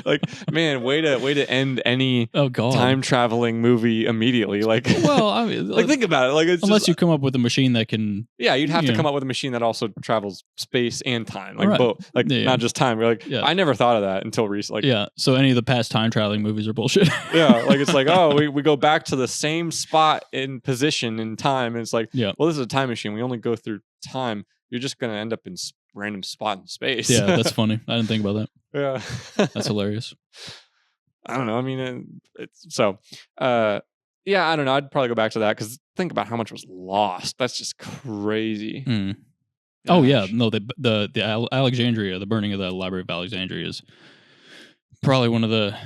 [SPEAKER 1] like man, way to end any time traveling movie immediately. Like,
[SPEAKER 2] well, I mean,
[SPEAKER 1] like think about it. Like, it's
[SPEAKER 2] unless
[SPEAKER 1] just,
[SPEAKER 2] you come up with a machine that can.
[SPEAKER 1] Yeah, you'd have to come up with a machine that also travels space and time, like
[SPEAKER 2] right.
[SPEAKER 1] both, like not just time. You're like, I never thought of that until recently.
[SPEAKER 2] Like, so any of the past time traveling movies are bullshit.
[SPEAKER 1] Like it's like, oh, we go back to the same spot in position in time, and it's like, well, this is a time machine. We only go through time. You're just gonna end up in random spot in space.
[SPEAKER 2] Yeah, that's funny. I didn't think about that.
[SPEAKER 1] Yeah,
[SPEAKER 2] that's hilarious.
[SPEAKER 1] I don't know. I mean, it's so. Yeah, I don't know. I'd probably go back to that because think about how much was lost. That's just crazy.
[SPEAKER 2] Mm. Oh yeah, no. The Alexandria, the burning of the Library of Alexandria is probably one of the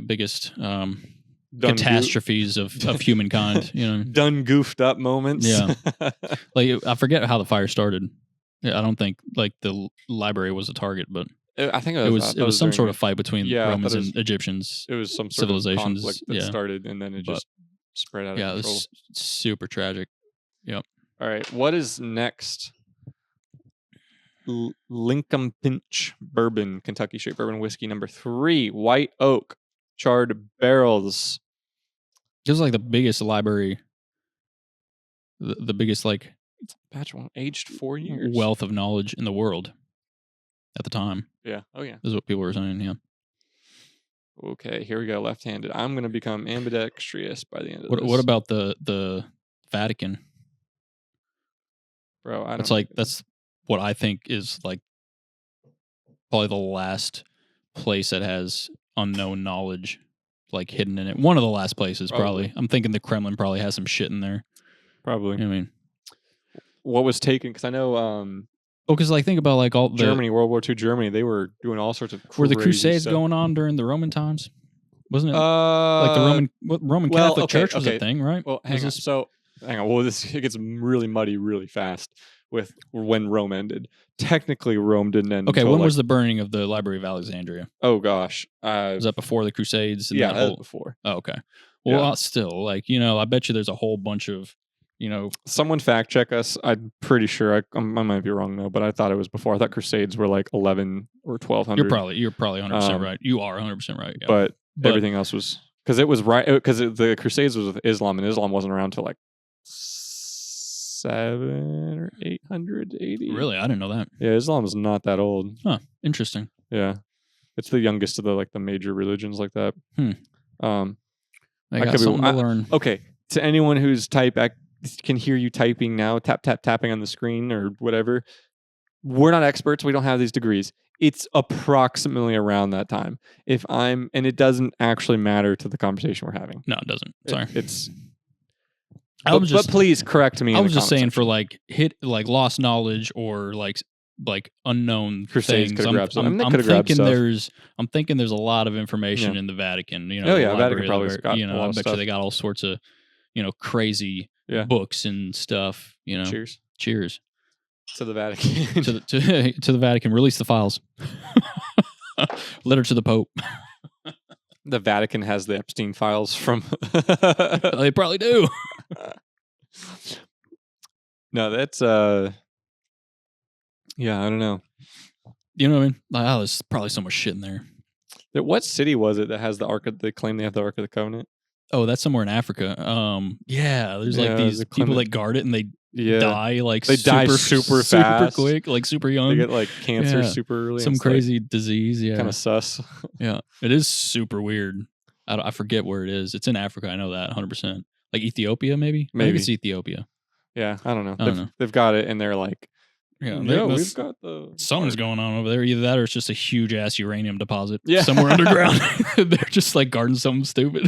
[SPEAKER 2] biggest catastrophes of humankind. You know,
[SPEAKER 1] done goofed up moments.
[SPEAKER 2] Yeah, like I forget how the fire started. I don't think like the library was a target, but
[SPEAKER 1] I think
[SPEAKER 2] it was some sort of fight between Romans and Egyptians.
[SPEAKER 1] It was some sort
[SPEAKER 2] civilizations
[SPEAKER 1] of conflict that started, and then it just spread out of control.
[SPEAKER 2] It was super tragic. Yep.
[SPEAKER 1] All right, what is next? Lincoln Pinch Bourbon, Kentucky Straight Bourbon Whiskey number 3, White Oak, charred barrels.
[SPEAKER 2] It was like the biggest library, the biggest like
[SPEAKER 1] batch one, aged 4 years,
[SPEAKER 2] wealth of knowledge in the world at the time.
[SPEAKER 1] Yeah. Oh yeah.
[SPEAKER 2] This is what people were saying. Yeah.
[SPEAKER 1] Okay, here we go. Left-handed. I'm going to become ambidextrous by the end of this.
[SPEAKER 2] What about the Vatican?
[SPEAKER 1] Bro, I don't.
[SPEAKER 2] That's what I think is like probably the last place that has unknown knowledge like hidden in it. One of the last places, probably. I'm thinking the Kremlin probably has some shit in there.
[SPEAKER 1] Probably.
[SPEAKER 2] You know what I mean,
[SPEAKER 1] what was taken? Because I know.
[SPEAKER 2] Because like think about like all the
[SPEAKER 1] Germany, World War II Germany, they were doing all sorts of crazy
[SPEAKER 2] were the Crusades
[SPEAKER 1] stuff
[SPEAKER 2] going on during the Roman times? Wasn't it like the Roman Catholic Church was a thing, right?
[SPEAKER 1] Well, hang on. So hang on. Well, it gets really muddy really fast with when Rome ended. Technically, Rome didn't end.
[SPEAKER 2] Okay, when was the burning of the Library of Alexandria?
[SPEAKER 1] Oh gosh,
[SPEAKER 2] was that before the Crusades?
[SPEAKER 1] And that was before.
[SPEAKER 2] Oh, okay. Well, still, like I bet you there's a whole bunch of.
[SPEAKER 1] Someone fact check us. I'm pretty sure I might be wrong though, but I thought it was before. I thought Crusades were like 11 or 1200.
[SPEAKER 2] You're probably 100% right. You are 100% right. Yeah.
[SPEAKER 1] But everything else was because it was right because the Crusades was with Islam, and Islam wasn't around till like 700 or 800 AD.
[SPEAKER 2] Really, I didn't know that.
[SPEAKER 1] Yeah, Islam is not that old.
[SPEAKER 2] Huh. Interesting.
[SPEAKER 1] Yeah, it's the youngest of the major religions like that.
[SPEAKER 2] I got something to learn.
[SPEAKER 1] Okay, to anyone who's I can hear you typing now, tapping on the screen or whatever. We're not experts. We don't have these degrees. It's approximately around that time. And it doesn't actually matter to the conversation we're having.
[SPEAKER 2] No, it doesn't. Sorry.
[SPEAKER 1] But please correct me.
[SPEAKER 2] I was just saying for lost knowledge or like unknown
[SPEAKER 1] Crusades
[SPEAKER 2] things. I'm thinking there's a lot of information in the Vatican.
[SPEAKER 1] Vatican probably got a lot
[SPEAKER 2] I
[SPEAKER 1] of
[SPEAKER 2] bet
[SPEAKER 1] stuff.
[SPEAKER 2] you they got all sorts of crazy books and stuff. Cheers
[SPEAKER 1] to the Vatican.
[SPEAKER 2] to the Vatican. Release the files. Letter to the Pope.
[SPEAKER 1] The Vatican has the Epstein files from.
[SPEAKER 2] They probably do.
[SPEAKER 1] No, that's yeah, I don't know.
[SPEAKER 2] You know what I mean? Like, there's probably so much shit in there.
[SPEAKER 1] What city was it that has the Ark? They claim they have the Ark of the Covenant.
[SPEAKER 2] Oh, that's somewhere in Africa. There's like these people that guard it and they die super fast, super quick, like super young.
[SPEAKER 1] They get like cancer super early.
[SPEAKER 2] Some crazy disease. Yeah,
[SPEAKER 1] kind of sus.
[SPEAKER 2] Yeah, it is super weird. I forget where it is. It's in Africa. I know that 100%. Like Ethiopia, maybe. Maybe it's Ethiopia.
[SPEAKER 1] Yeah, I don't know. They've got it, and they're like, we've got
[SPEAKER 2] something's going on over there. Either that, or it's just a huge ass uranium deposit
[SPEAKER 1] somewhere
[SPEAKER 2] underground. They're just like guarding something stupid.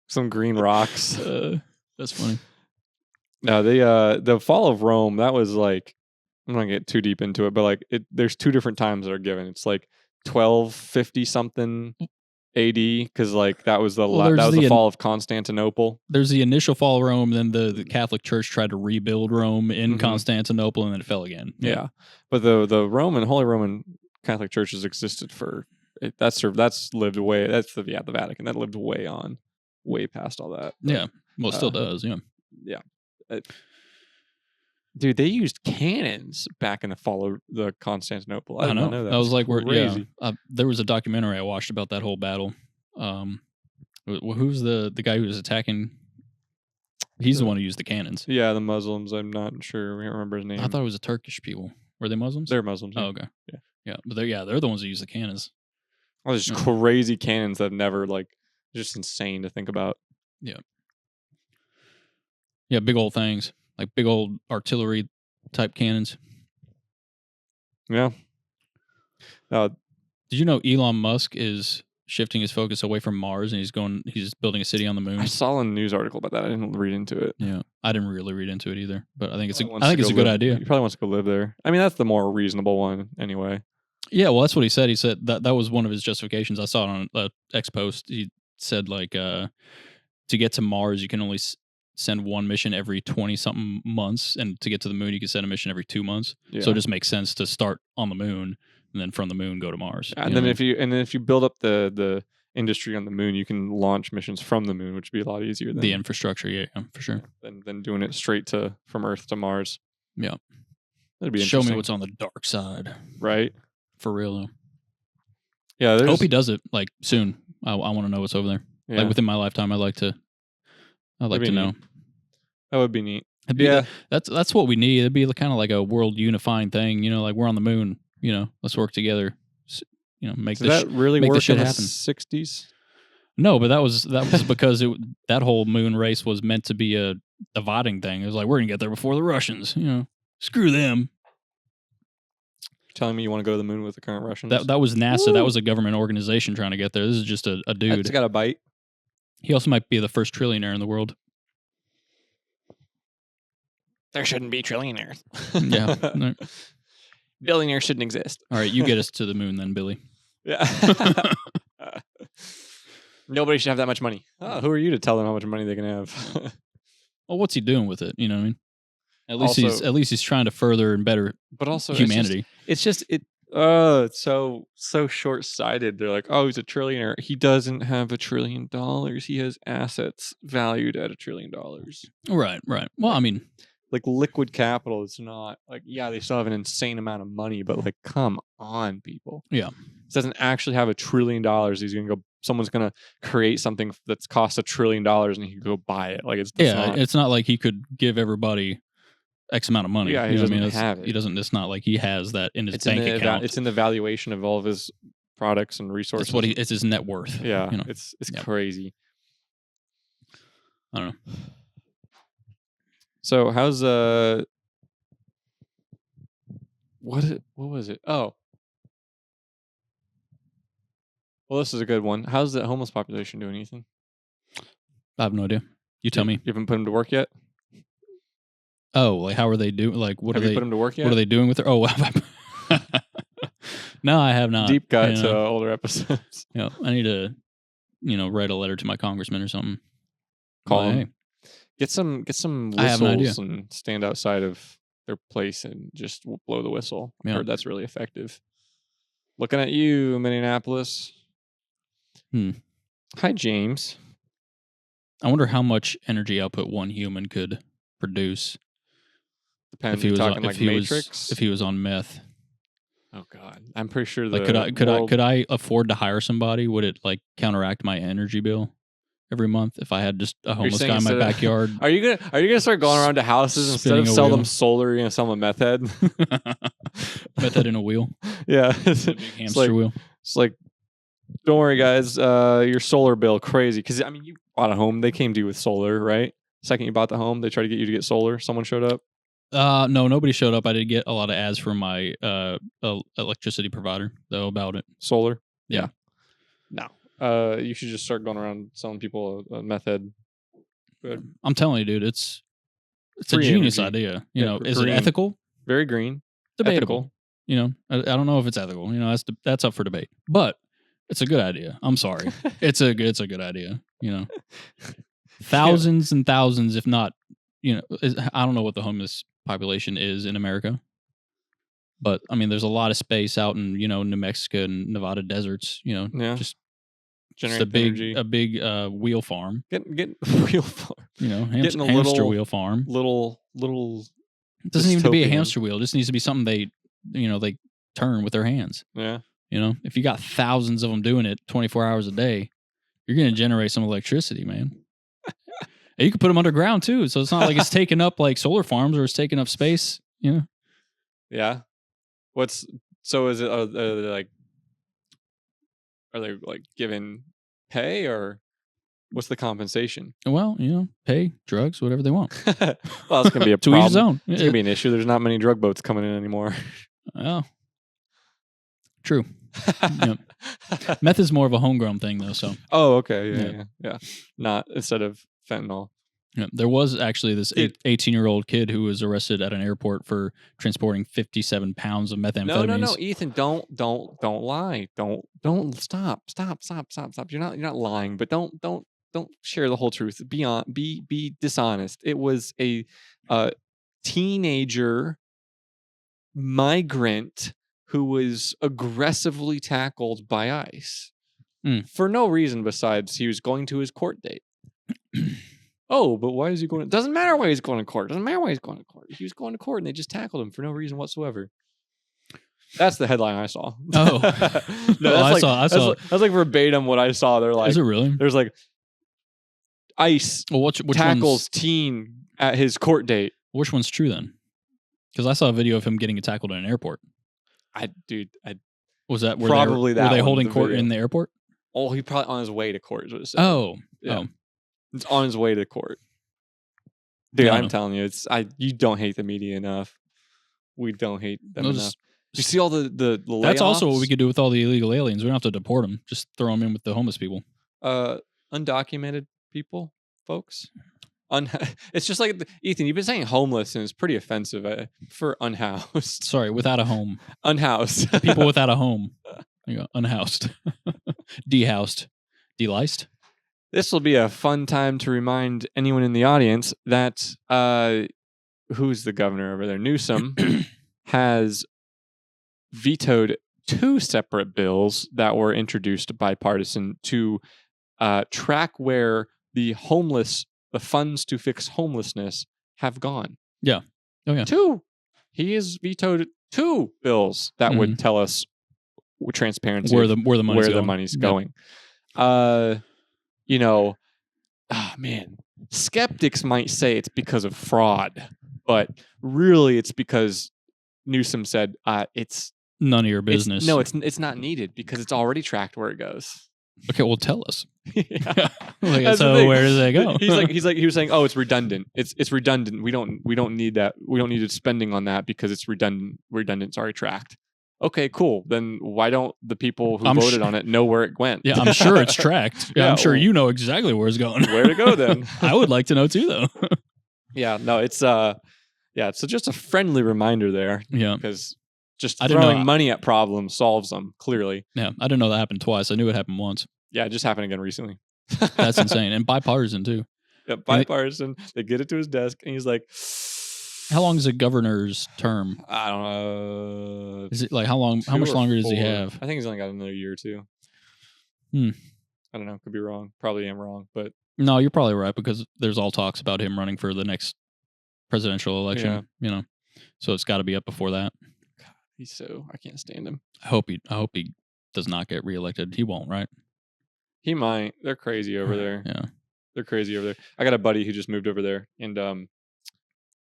[SPEAKER 1] Some green rocks.
[SPEAKER 2] That's funny.
[SPEAKER 1] No, the fall of Rome. That was like, I'm not gonna get too deep into it, but like there's two different times that are given. It's like 1250 something AD, because like that was the fall of Constantinople.
[SPEAKER 2] There's the initial fall of Rome, then the Catholic Church tried to rebuild Rome in Constantinople, and then it fell again.
[SPEAKER 1] Yeah. But the Holy Roman Catholic Churches existed for that's lived way. That's the Vatican that lived way past all that. But,
[SPEAKER 2] yeah, well, it still does. Yeah,
[SPEAKER 1] yeah. Dude, they used cannons back in the fall of the Constantinople. I did not know that.
[SPEAKER 2] I was like,
[SPEAKER 1] crazy.
[SPEAKER 2] there was a documentary I watched about that whole battle. Who's the guy who was attacking? He's the one who used the cannons.
[SPEAKER 1] Yeah, the Muslims. I'm not sure. I can't remember his name.
[SPEAKER 2] I thought it was the Turkish people. Were they Muslims?
[SPEAKER 1] They're Muslims. Yeah.
[SPEAKER 2] Oh, okay. Yeah. But they're the ones who use the cannons.
[SPEAKER 1] Oh, there's just crazy cannons that have never just insane to think about.
[SPEAKER 2] Yeah. Yeah, big old things. Like big old artillery type cannons.
[SPEAKER 1] Yeah.
[SPEAKER 2] Did you know Elon Musk is shifting his focus away from Mars and he's building a city on the moon?
[SPEAKER 1] I saw a news article about that. I didn't read into it.
[SPEAKER 2] Yeah. I didn't really read into it either, but I think it's a good idea.
[SPEAKER 1] He probably wants to go live there. I mean, that's the more reasonable one anyway.
[SPEAKER 2] Yeah, well, that's what he said. He said that was one of his justifications. I saw it on a X post. He said to get to Mars, you can only send one mission every 20-something months, and to get to the moon, you can send a mission every 2 months. Yeah. So it just makes sense to start on the moon and then from the moon go to Mars.
[SPEAKER 1] And then if you build up the industry on the moon, you can launch missions from the moon, which would be a lot easier than
[SPEAKER 2] the infrastructure. Yeah, for sure.
[SPEAKER 1] Than doing it straight from Earth to Mars.
[SPEAKER 2] Yeah,
[SPEAKER 1] that'd be
[SPEAKER 2] interesting. Show me what's on the dark side,
[SPEAKER 1] right?
[SPEAKER 2] For real though.
[SPEAKER 1] Yeah,
[SPEAKER 2] I hope he does it soon. I want to know what's over there. Yeah. Within my lifetime, I'd like to know.
[SPEAKER 1] That would be neat.
[SPEAKER 2] That's what we need. It'd be kind of like a world unifying thing. Like we're on the moon. Let's work together. Make this.
[SPEAKER 1] That really work
[SPEAKER 2] shit
[SPEAKER 1] in
[SPEAKER 2] happen.
[SPEAKER 1] The 60s?
[SPEAKER 2] No, but that was because that whole moon race was meant to be a dividing thing. It was like we're gonna get there before the Russians. Screw them.
[SPEAKER 1] Telling me you want to go to the moon with the current Russians?
[SPEAKER 2] That was NASA. Woo! That was a government organization trying to get there. This is just a dude.
[SPEAKER 1] That's got a bite.
[SPEAKER 2] He also might be the first trillionaire in the world.
[SPEAKER 1] There shouldn't be trillionaires.
[SPEAKER 2] Yeah. No.
[SPEAKER 1] Billionaires shouldn't exist.
[SPEAKER 2] All right, you get us to the moon then, Billy.
[SPEAKER 1] Yeah. Nobody should have that much money. Oh, who are you to tell them how much money they can have?
[SPEAKER 2] Well, what's he doing with it? You know what I mean? At least he's trying to further and better humanity.
[SPEAKER 1] It's so short-sighted. They're like, oh, he's a trillionaire. He doesn't have $1 trillion. He has assets valued at $1 trillion.
[SPEAKER 2] Right. Well, I mean,
[SPEAKER 1] liquid capital is not they still have an insane amount of money, but come on, people.
[SPEAKER 2] Yeah.
[SPEAKER 1] He doesn't actually have $1 trillion. He's going to go, someone's going to create something that's cost $1 trillion and he can go buy it.
[SPEAKER 2] It's not like he could give everybody X amount of money.
[SPEAKER 1] Yeah, he doesn't have it.
[SPEAKER 2] He doesn't. It's not like he has that in his bank account.
[SPEAKER 1] It's in the valuation of all of his products and resources.
[SPEAKER 2] It's his net worth.
[SPEAKER 1] Yeah, it's crazy.
[SPEAKER 2] I don't know.
[SPEAKER 1] So how's what was it? Oh, well, this is a good one. How's the homeless population doing, Ethan?
[SPEAKER 2] I have no idea. You tell me.
[SPEAKER 1] You haven't put them to work yet?
[SPEAKER 2] Oh, how are they doing? What
[SPEAKER 1] have you put them to work yet?
[SPEAKER 2] What are they doing with their? Oh, no, I have not.
[SPEAKER 1] Deep cut to older episodes.
[SPEAKER 2] I need to, write a letter to my congressman or something.
[SPEAKER 1] Call him. Get some whistles and stand outside of their place and just blow the whistle. I heard that's really effective. Looking at you, Minneapolis. Hi, James.
[SPEAKER 2] I wonder how much energy output one human could produce.
[SPEAKER 1] Depends. If
[SPEAKER 2] he was on meth.
[SPEAKER 1] Oh God, I'm pretty sure.
[SPEAKER 2] Could I afford to hire somebody? Would it counteract my energy bill every month if I had just a homeless guy in my backyard?
[SPEAKER 1] Are you gonna start going around to houses instead of sell them solar? You're gonna sell them a meth head.
[SPEAKER 2] Meth head in a wheel.
[SPEAKER 1] Yeah,
[SPEAKER 2] hamster wheel.
[SPEAKER 1] It's like, don't worry, guys. Your solar bill crazy because you bought a home. They came to you with solar, right? Second you bought the home, they tried to get you to get solar. Someone showed up.
[SPEAKER 2] No, nobody showed up. I did get a lot of ads from my electricity provider though about it.
[SPEAKER 1] Solar.
[SPEAKER 2] Yeah.
[SPEAKER 1] No. You should just start going around selling people a method. Good.
[SPEAKER 2] I'm telling you, dude, it's a genius idea. Is it ethical?
[SPEAKER 1] Very green.
[SPEAKER 2] Debatable. Ethical. I don't know if it's ethical. That's up for debate. But it's a good idea. I'm sorry. It's a good idea. Thousands and thousands, if not, I don't know what the homeless population is in America. But there's a lot of space out in, New Mexico and Nevada deserts, just a big wheel farm.
[SPEAKER 1] Get wheel farm.
[SPEAKER 2] Hamster wheel farm.
[SPEAKER 1] Little
[SPEAKER 2] It doesn't need to be a
[SPEAKER 1] dystopian.
[SPEAKER 2] hamster wheel. It just needs to be something they turn with their hands.
[SPEAKER 1] Yeah.
[SPEAKER 2] If you got thousands of them doing it 24 hours a day, you're going to generate some electricity, man. And you can put them underground too, so it's not like it's taking up like solar farms or it's taking up space.
[SPEAKER 1] Yeah. So is it are they like given pay, or what's the compensation?
[SPEAKER 2] Well, pay, drugs, whatever they want.
[SPEAKER 1] Well, it's gonna be a
[SPEAKER 2] to
[SPEAKER 1] problem.
[SPEAKER 2] each his own.
[SPEAKER 1] It's gonna be an issue. There's not many drug boats coming in anymore.
[SPEAKER 2] Oh, true. Yep. Meth is more of a homegrown thing, though. So.
[SPEAKER 1] Oh, okay. Yeah. Not instead of fentanyl.
[SPEAKER 2] Yeah, there was actually this 18-year-old kid who was arrested at an airport for transporting 57 pounds of methamphetamines.
[SPEAKER 1] No, Ethan, don't lie. Don't stop. You're not lying, but don't share the whole truth. Be dishonest. It was a teenager migrant who was aggressively tackled by ICE for no reason besides he was going to his court date. Oh, but why is he going? It doesn't matter why he's going to court. Doesn't matter why he's going to court. He was going to court, and they just tackled him for no reason whatsoever. That's the headline I saw.
[SPEAKER 2] Oh,
[SPEAKER 1] no,
[SPEAKER 2] that's
[SPEAKER 1] like verbatim what I saw. They're like,
[SPEAKER 2] is it really?
[SPEAKER 1] There's like ICE
[SPEAKER 2] which
[SPEAKER 1] tackles teen at his court date.
[SPEAKER 2] Which one's true then? Because I saw a video of him getting tackled at an airport.
[SPEAKER 1] Was
[SPEAKER 2] that
[SPEAKER 1] probably
[SPEAKER 2] were they holding court in the airport?
[SPEAKER 1] Oh, he probably on his way to court. Is what it said.
[SPEAKER 2] Oh,
[SPEAKER 1] yeah. It's on his way to court. Dude, I'm telling you, you don't hate the media enough. We don't hate them enough. You see all the layoffs?
[SPEAKER 2] That's also what we could do with all the illegal aliens. We don't have to deport them. Just throw them in with the homeless people.
[SPEAKER 1] Undocumented people, folks. It's just like Ethan. You've been saying homeless, and it's pretty offensive for unhoused.
[SPEAKER 2] Sorry, without a home.
[SPEAKER 1] Unhoused
[SPEAKER 2] people without a home. Unhoused, dehoused, deliced.
[SPEAKER 1] This will be a fun time to remind anyone in the audience that who's the governor over there? Newsom has vetoed 2 separate bills that were introduced bipartisan to track where the funds to fix homelessness have gone.
[SPEAKER 2] Yeah. Oh, yeah.
[SPEAKER 1] 2. He has vetoed 2 bills that would tell us with transparency
[SPEAKER 2] where the money's
[SPEAKER 1] going. Man, skeptics might say it's because of fraud, but really it's because Newsom said it's
[SPEAKER 2] none of your business.
[SPEAKER 1] It's not needed because it's already tracked where it goes.
[SPEAKER 2] Okay, well, tell us.
[SPEAKER 1] Yeah.
[SPEAKER 2] So where does that go?
[SPEAKER 1] He was saying, oh, it's redundant. It's redundant. We don't need that. We don't need spending on that because it's redundant. It's already tracked. Okay, cool. Then why don't the people who voted on it know where it went?
[SPEAKER 2] Yeah, I'm sure it's tracked. Yeah, I'm sure you know exactly where it's going.
[SPEAKER 1] Where to go then?
[SPEAKER 2] I would like to know too, though.
[SPEAKER 1] Yeah, no, it's so just a friendly reminder there.
[SPEAKER 2] Yeah,
[SPEAKER 1] because just throwing money at problems solves them clearly.
[SPEAKER 2] Yeah, I didn't know that happened twice. I knew it happened once.
[SPEAKER 1] Yeah, it just happened again recently.
[SPEAKER 2] That's insane, and bipartisan too.
[SPEAKER 1] Yeah, bipartisan. They get it to his desk, and he's like.
[SPEAKER 2] How long is a governor's term?
[SPEAKER 1] I don't know.
[SPEAKER 2] Is it like how long? How much longer does he have?
[SPEAKER 1] I think he's only got another year or 2.
[SPEAKER 2] I
[SPEAKER 1] don't know. Could be wrong. Probably am wrong, but
[SPEAKER 2] no, you're probably right because there's all talks about him running for the next presidential election.
[SPEAKER 1] Yeah.
[SPEAKER 2] So it's got to be up before that.
[SPEAKER 1] God, I can't stand him.
[SPEAKER 2] I hope he does not get reelected. He won't, right?
[SPEAKER 1] He might. They're crazy over there.
[SPEAKER 2] Yeah,
[SPEAKER 1] they're crazy over there. I got a buddy who just moved over there, and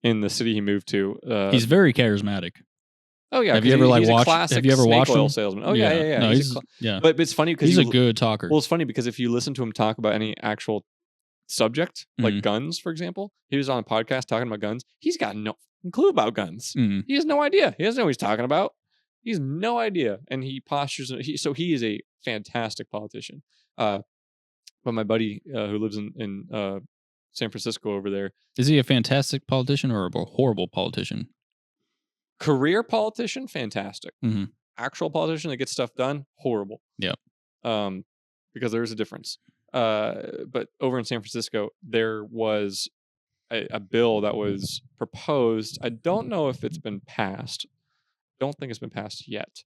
[SPEAKER 1] in the city he moved to.
[SPEAKER 2] He's very charismatic.
[SPEAKER 1] Oh yeah,
[SPEAKER 2] have you ever watched? Have you ever watched
[SPEAKER 1] oil
[SPEAKER 2] him?
[SPEAKER 1] salesman? Oh yeah.
[SPEAKER 2] No,
[SPEAKER 1] yeah. But it's funny because
[SPEAKER 2] he's a good talker.
[SPEAKER 1] Well, it's funny because if you listen to him talk about any actual subject, like guns, for example, he was on a podcast talking about guns. He's got no clue about guns. He has no idea. He doesn't know what he's talking about. He has no idea, and he postures. So he is a fantastic politician. But my buddy who lives in San Francisco over there.
[SPEAKER 2] Is he a fantastic politician or a horrible politician?
[SPEAKER 1] Career politician, fantastic. Actual politician that gets stuff done, horrible.
[SPEAKER 2] Yeah.
[SPEAKER 1] Because there is a difference. But over in San Francisco, there was a bill that was proposed. I don't know if it's been passed. Don't think it's been passed yet.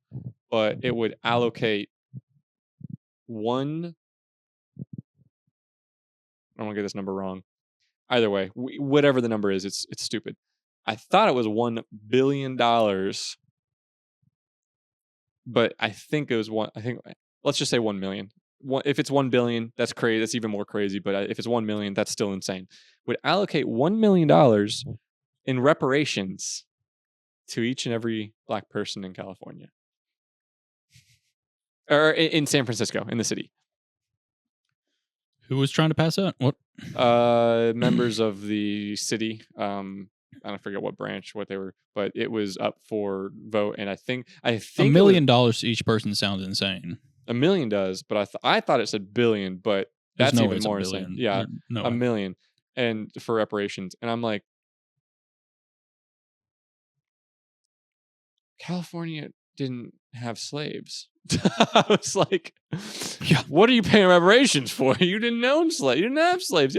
[SPEAKER 1] But it would allocate one. I don't want to get this number wrong. Either way, whatever the number is, it's stupid. I thought it was $1 billion, but I think it was let's just say 1 million. If it's 1 billion, that's crazy. That's even more crazy. But if it's 1 million, that's still insane. Would allocate $1 million in reparations to each and every Black person in California, or in San Francisco, in the city.
[SPEAKER 2] Who was trying to pass that? What?
[SPEAKER 1] Members of the city. I don't forget what branch, what they were, but it was up for vote, and I think
[SPEAKER 2] $1 million to each person sounds insane.
[SPEAKER 1] $1 million does, but I thought it said billion, but that's no even more insane. Yeah, $1 million, and for reparations, and I'm like, California didn't have slaves. I was like,
[SPEAKER 2] yeah,
[SPEAKER 1] what are you paying reparations for? You didn't own slaves. You didn't have slaves.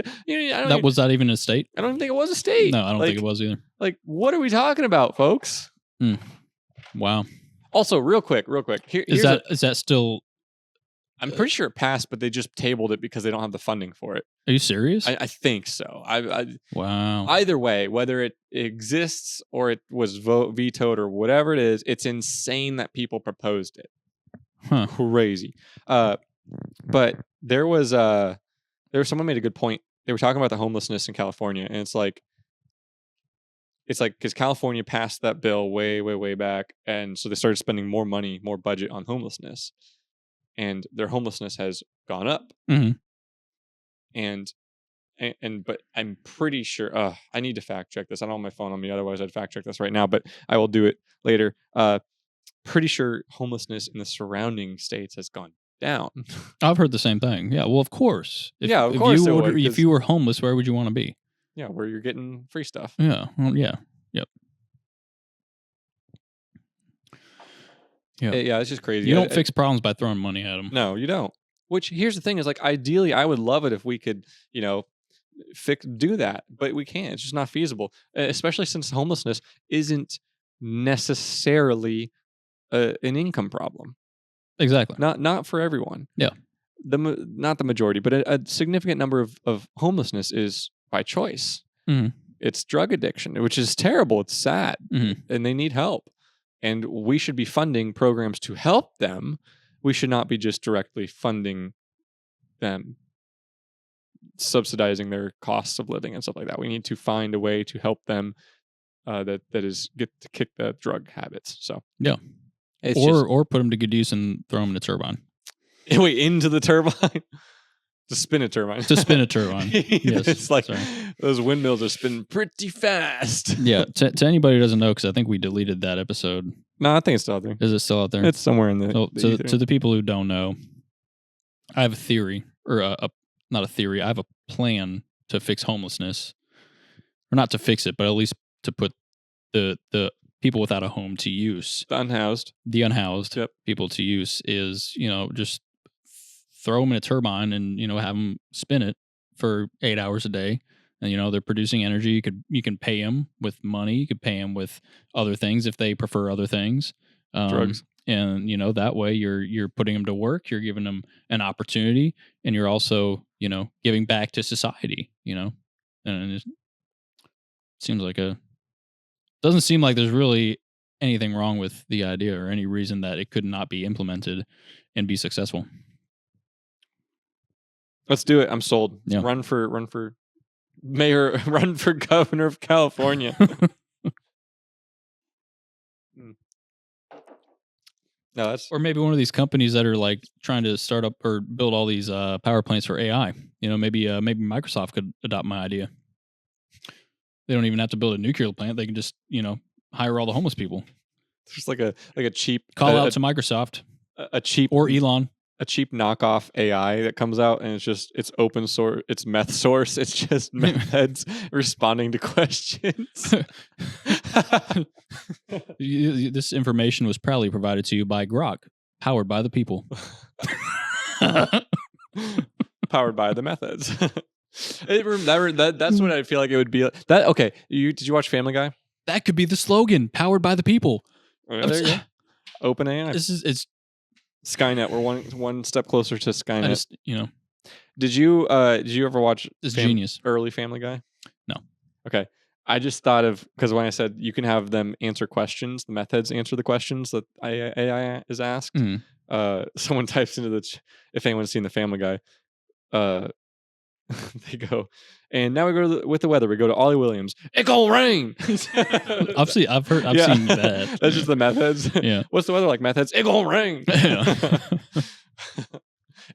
[SPEAKER 2] Was that even a state?
[SPEAKER 1] I don't even think it was a state.
[SPEAKER 2] No, I don't think it was either.
[SPEAKER 1] Like, what are we talking about, folks?
[SPEAKER 2] Wow.
[SPEAKER 1] Also, real quick.
[SPEAKER 2] Is that still?
[SPEAKER 1] I'm pretty sure it passed, but they just tabled it because they don't have the funding for it.
[SPEAKER 2] Are you serious?
[SPEAKER 1] I think so.
[SPEAKER 2] Wow.
[SPEAKER 1] Either way, whether it exists or it was vetoed or whatever it is, it's insane that people proposed it.
[SPEAKER 2] Huh.
[SPEAKER 1] Crazy. But there was someone made a good point. They were talking about the homelessness in California, and it's like because California passed that bill way back, and so they started spending more money, more budget on homelessness, and their homelessness has gone up.
[SPEAKER 2] Mm-hmm.
[SPEAKER 1] And but I'm pretty sure. I need to fact check this. I don't have my phone on me, otherwise I'd fact check this right now. But I will do it later. Pretty sure homelessness in the surrounding states has gone down.
[SPEAKER 2] I've heard the same thing. Yeah, well, of course.
[SPEAKER 1] Of course.
[SPEAKER 2] If you were homeless, where would you want to be?
[SPEAKER 1] Yeah, where you're getting free stuff.
[SPEAKER 2] Yeah. Well, yeah. Yep.
[SPEAKER 1] Yeah, it's just crazy.
[SPEAKER 2] You don't fix problems by throwing money at them.
[SPEAKER 1] No, you don't. Which, here's the thing, is like, ideally, I would love it if we could, do that, but we can't. It's just not feasible, especially since homelessness isn't necessarily an income problem.
[SPEAKER 2] Exactly.
[SPEAKER 1] Not for everyone.
[SPEAKER 2] Yeah.
[SPEAKER 1] Not the majority, but a significant number of homelessness is by choice.
[SPEAKER 2] Mm-hmm.
[SPEAKER 1] It's drug addiction, which is terrible. It's sad, and they need help. And we should be funding programs to help them. We should not be just directly funding them, subsidizing their costs of living and stuff like that. We need to find a way to help them that is get to kick the drug habits. So
[SPEAKER 2] yeah, or put them to good use and throw them in a turbine.
[SPEAKER 1] Wait, into the turbine. To spin a turbine.
[SPEAKER 2] Yes,
[SPEAKER 1] it's like those windmills are spinning pretty fast.
[SPEAKER 2] Yeah. To anybody who doesn't know, because I think we deleted that episode.
[SPEAKER 1] No, I think it's still out there.
[SPEAKER 2] Is it still out there?
[SPEAKER 1] It's somewhere in the.
[SPEAKER 2] To the people who don't know, I have a theory, or not a theory. I have a plan to fix homelessness, or not to fix it, but at least to put the people without a home to use.
[SPEAKER 1] The unhoused
[SPEAKER 2] yep. People to use is just throw them in a turbine and have them spin it for 8 hours a day, and they're producing energy. You can pay them with money. You could pay them with other things if they prefer other things.
[SPEAKER 1] Drugs.
[SPEAKER 2] And that way you're putting them to work. You're giving them an opportunity, and you're also giving back to society. And it seems like doesn't seem like there's really anything wrong with the idea or any reason that it could not be implemented and be successful.
[SPEAKER 1] Let's do it. I'm sold.
[SPEAKER 2] Yeah.
[SPEAKER 1] Run for mayor. Run for governor of California. No, that's
[SPEAKER 2] or maybe one of these companies that are like trying to start up or build all these power plants for AI. Maybe Microsoft could adopt my idea. They don't even have to build a nuclear plant. They can just hire all the homeless people.
[SPEAKER 1] Just like a cheap
[SPEAKER 2] call out to Microsoft,
[SPEAKER 1] a cheap
[SPEAKER 2] or Elon.
[SPEAKER 1] A cheap knockoff AI that comes out, and it's open source, it's meth source, it's just meth heads responding to questions.
[SPEAKER 2] This information was proudly provided to you by Grok, powered by the people.
[SPEAKER 1] Powered by the meth heads. That's what I feel like it would be. That okay? Did you watch Family Guy?
[SPEAKER 2] That could be the slogan: powered by the people.
[SPEAKER 1] There you go. Open AI.
[SPEAKER 2] It's
[SPEAKER 1] Skynet. We're one step closer to Skynet. Did you ever watch
[SPEAKER 2] Genius
[SPEAKER 1] early Family Guy?
[SPEAKER 2] No.
[SPEAKER 1] Okay. I just thought of, because when I said you can have them answer questions, the meth heads answer the questions that AI is asked.
[SPEAKER 2] Mhm.
[SPEAKER 1] Someone types into if anyone's seen the Family Guy, they go, and now we go with the weather. We go to Ollie Williams. It gonna rain.
[SPEAKER 2] I've seen that.
[SPEAKER 1] That's just the meth heads.
[SPEAKER 2] Yeah.
[SPEAKER 1] What's the weather like, meth heads? It gonna rain.
[SPEAKER 2] Yeah.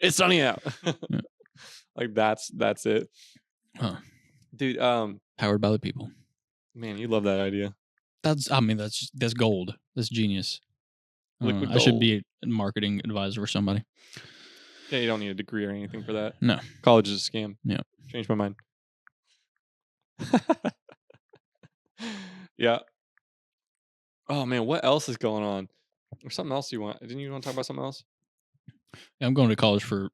[SPEAKER 1] It's sunny out.
[SPEAKER 2] Yeah.
[SPEAKER 1] Like that's it.
[SPEAKER 2] Huh.
[SPEAKER 1] Dude,
[SPEAKER 2] Powered by the people.
[SPEAKER 1] man, you love that idea.
[SPEAKER 2] That's gold. That's genius.
[SPEAKER 1] Liquid
[SPEAKER 2] I should
[SPEAKER 1] gold.
[SPEAKER 2] be a marketing advisor for somebody.
[SPEAKER 1] Yeah, you don't need a degree or anything for that.
[SPEAKER 2] No.
[SPEAKER 1] College is a scam.
[SPEAKER 2] Yeah.
[SPEAKER 1] Changed my mind. Yeah. Oh man, what else is going on? Or something else you want? Didn't you want to talk about something else?
[SPEAKER 2] I'm going to college for,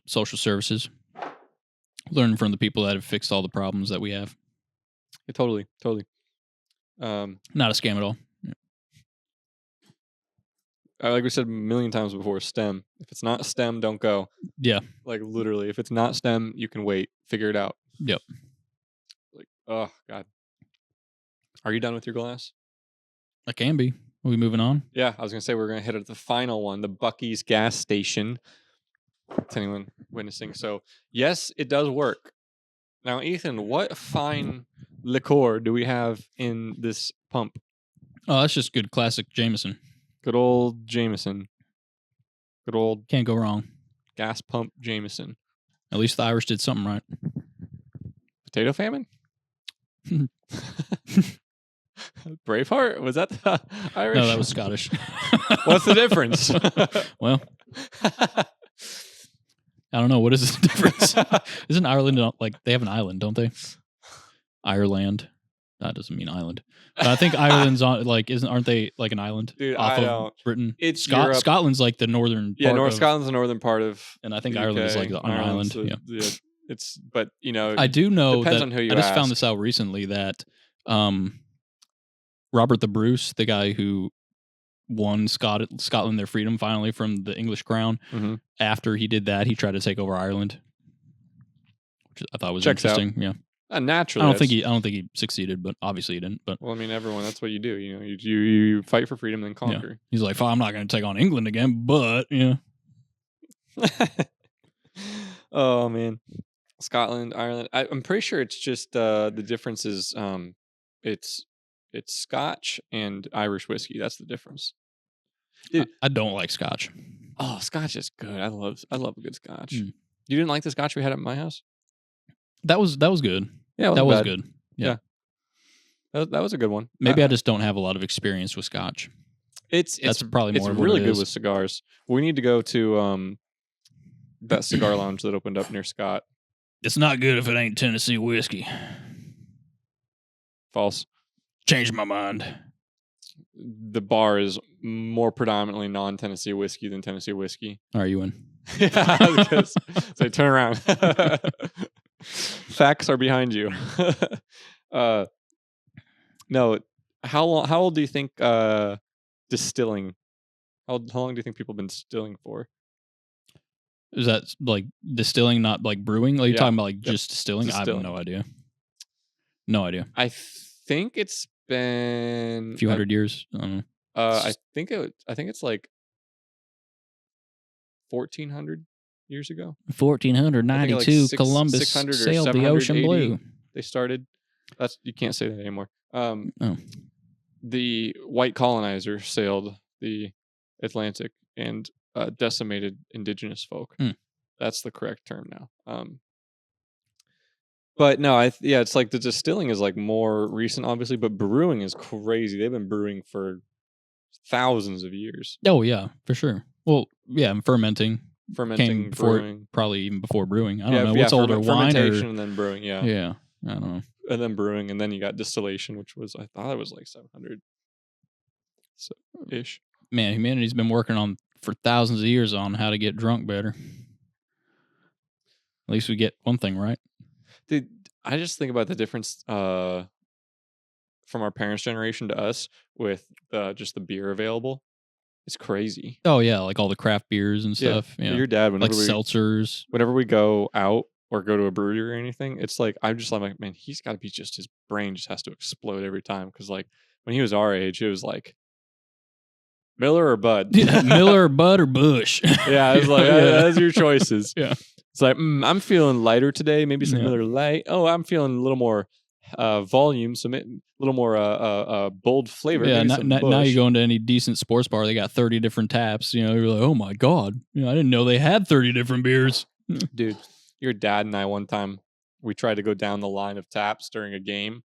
[SPEAKER 2] social services. Learning from the people that have fixed all the problems that we have.
[SPEAKER 1] Yeah, totally.
[SPEAKER 2] Not a scam at all.
[SPEAKER 1] Like we said a million times before, STEM. If it's not STEM, don't go.
[SPEAKER 2] Yeah.
[SPEAKER 1] Like literally, if it's not STEM, you can wait. Figure it out.
[SPEAKER 2] Yep.
[SPEAKER 1] Like, oh God. Are you done with your glass?
[SPEAKER 2] I can be. Are we moving on?
[SPEAKER 1] Yeah, I was gonna say we're gonna hit at the final one, the Buc-ee's gas station. To anyone witnessing. So yes, it does work. Now, Ethan, what fine liqueur do we have in this pump?
[SPEAKER 2] Oh, that's just good classic Jameson.
[SPEAKER 1] Good old Jameson. Good old
[SPEAKER 2] Can't go wrong.
[SPEAKER 1] gas pump Jameson.
[SPEAKER 2] At least the Irish did something right.
[SPEAKER 1] Potato famine? Braveheart? Was that the Irish?
[SPEAKER 2] No, that was Scottish.
[SPEAKER 1] What's the difference?
[SPEAKER 2] Well, I don't know. What is the difference? Isn't Ireland they have an island, don't they? Ireland. That doesn't mean island. But I think Ireland's on aren't they like an island?
[SPEAKER 1] Dude,
[SPEAKER 2] off
[SPEAKER 1] I
[SPEAKER 2] of
[SPEAKER 1] don't.
[SPEAKER 2] Britain?
[SPEAKER 1] It's Europe.
[SPEAKER 2] Scotland's like the northern
[SPEAKER 1] Yeah,
[SPEAKER 2] part
[SPEAKER 1] North
[SPEAKER 2] of,
[SPEAKER 1] Scotland's the northern part of,
[SPEAKER 2] and I think
[SPEAKER 1] the
[SPEAKER 2] Ireland is
[SPEAKER 1] UK.
[SPEAKER 2] like an island.
[SPEAKER 1] So,
[SPEAKER 2] Yeah.
[SPEAKER 1] It's, but
[SPEAKER 2] I do know
[SPEAKER 1] depends
[SPEAKER 2] that
[SPEAKER 1] on who you
[SPEAKER 2] I just
[SPEAKER 1] ask.
[SPEAKER 2] found this out recently that Robert the Bruce, the guy who won Scotland their freedom finally from the English crown,
[SPEAKER 1] Mhm.
[SPEAKER 2] after he did that, he tried to take over Ireland, which I thought was
[SPEAKER 1] Checks out.
[SPEAKER 2] interesting. Yeah,
[SPEAKER 1] naturally,
[SPEAKER 2] I don't think he succeeded, but obviously he didn't. But
[SPEAKER 1] well, I mean, everyone. That's what you do. You know, you fight for freedom, then conquer.
[SPEAKER 2] he's like, I'm not going to take on England again, but
[SPEAKER 1] Oh man, Scotland, Ireland. I'm pretty sure it's just the difference is it's Scotch and Irish whiskey. That's the difference. Dude,
[SPEAKER 2] I don't like Scotch.
[SPEAKER 1] Oh, Scotch is good. I love a good Scotch.
[SPEAKER 2] Mm.
[SPEAKER 1] You didn't like the Scotch we had at my house?
[SPEAKER 2] That was good.
[SPEAKER 1] Yeah,
[SPEAKER 2] that was
[SPEAKER 1] bad.
[SPEAKER 2] good. Yeah.
[SPEAKER 1] That was a good one.
[SPEAKER 2] Maybe I just don't have a lot of experience with Scotch.
[SPEAKER 1] That's
[SPEAKER 2] probably more.
[SPEAKER 1] It's really good with cigars. We need to go to that cigar lounge that opened up near Scott.
[SPEAKER 2] It's not good if it ain't Tennessee whiskey.
[SPEAKER 1] False.
[SPEAKER 2] Changed my mind.
[SPEAKER 1] The bar is more predominantly non-Tennessee whiskey than Tennessee whiskey.
[SPEAKER 2] Are you in?
[SPEAKER 1] Yeah, so turn around. Facts are behind you. No, how old do you think distilling? How long do you think people have been distilling for?
[SPEAKER 2] Is that like distilling, not like brewing? Like, you're talking about just distilling? I
[SPEAKER 1] Distilling.
[SPEAKER 2] have no idea. No idea.
[SPEAKER 1] I think it's been
[SPEAKER 2] A few hundred years. I don't know.
[SPEAKER 1] I think it's like 1400 years ago.
[SPEAKER 2] 1492,
[SPEAKER 1] like
[SPEAKER 2] Columbus
[SPEAKER 1] 600 or
[SPEAKER 2] sailed the
[SPEAKER 1] 700
[SPEAKER 2] ocean
[SPEAKER 1] AD.
[SPEAKER 2] blue.
[SPEAKER 1] They started. You can't say that anymore.
[SPEAKER 2] Oh.
[SPEAKER 1] The white colonizer sailed the Atlantic and decimated indigenous folk. That's the correct term now. But no, it's like the distilling is like more recent, obviously, but brewing is crazy. They've been brewing for thousands of years.
[SPEAKER 2] Oh yeah, for sure. Well, yeah, and fermenting came before,
[SPEAKER 1] brewing,
[SPEAKER 2] probably even before brewing. I don't know what's older, wine
[SPEAKER 1] fermentation
[SPEAKER 2] or
[SPEAKER 1] and then brewing. Yeah,
[SPEAKER 2] yeah, I don't know.
[SPEAKER 1] And then brewing, and then you got distillation, which was I thought it was like 700 ish.
[SPEAKER 2] Man, humanity's been working on for thousands of years on how to get drunk better. At least we get one thing right.
[SPEAKER 1] Dude, I just think about the difference from our parents' generation to us with just the beer available. It's crazy.
[SPEAKER 2] Oh yeah, like all the craft beers and stuff. Yeah.
[SPEAKER 1] Your dad,
[SPEAKER 2] like seltzers.
[SPEAKER 1] Whenever we go out, or go to a brewery or anything, it's like I'm like, man, he's got to be just his brain just has to explode every time because like when he was our age, it was like Miller or Bud,
[SPEAKER 2] Miller, Bud, or Bush.
[SPEAKER 1] Yeah, it's like that's your choices.
[SPEAKER 2] Yeah,
[SPEAKER 1] it's like I'm feeling lighter today, maybe some Miller Light. Oh, I'm feeling a little more volume, some a little more bold flavor.
[SPEAKER 2] Yeah, now you go into any decent sports bar, they got 30 different taps. You know, you're like, oh my god, I didn't know they had 30 different beers.
[SPEAKER 1] Dude, your dad and I one time we tried to go down the line of taps during a game.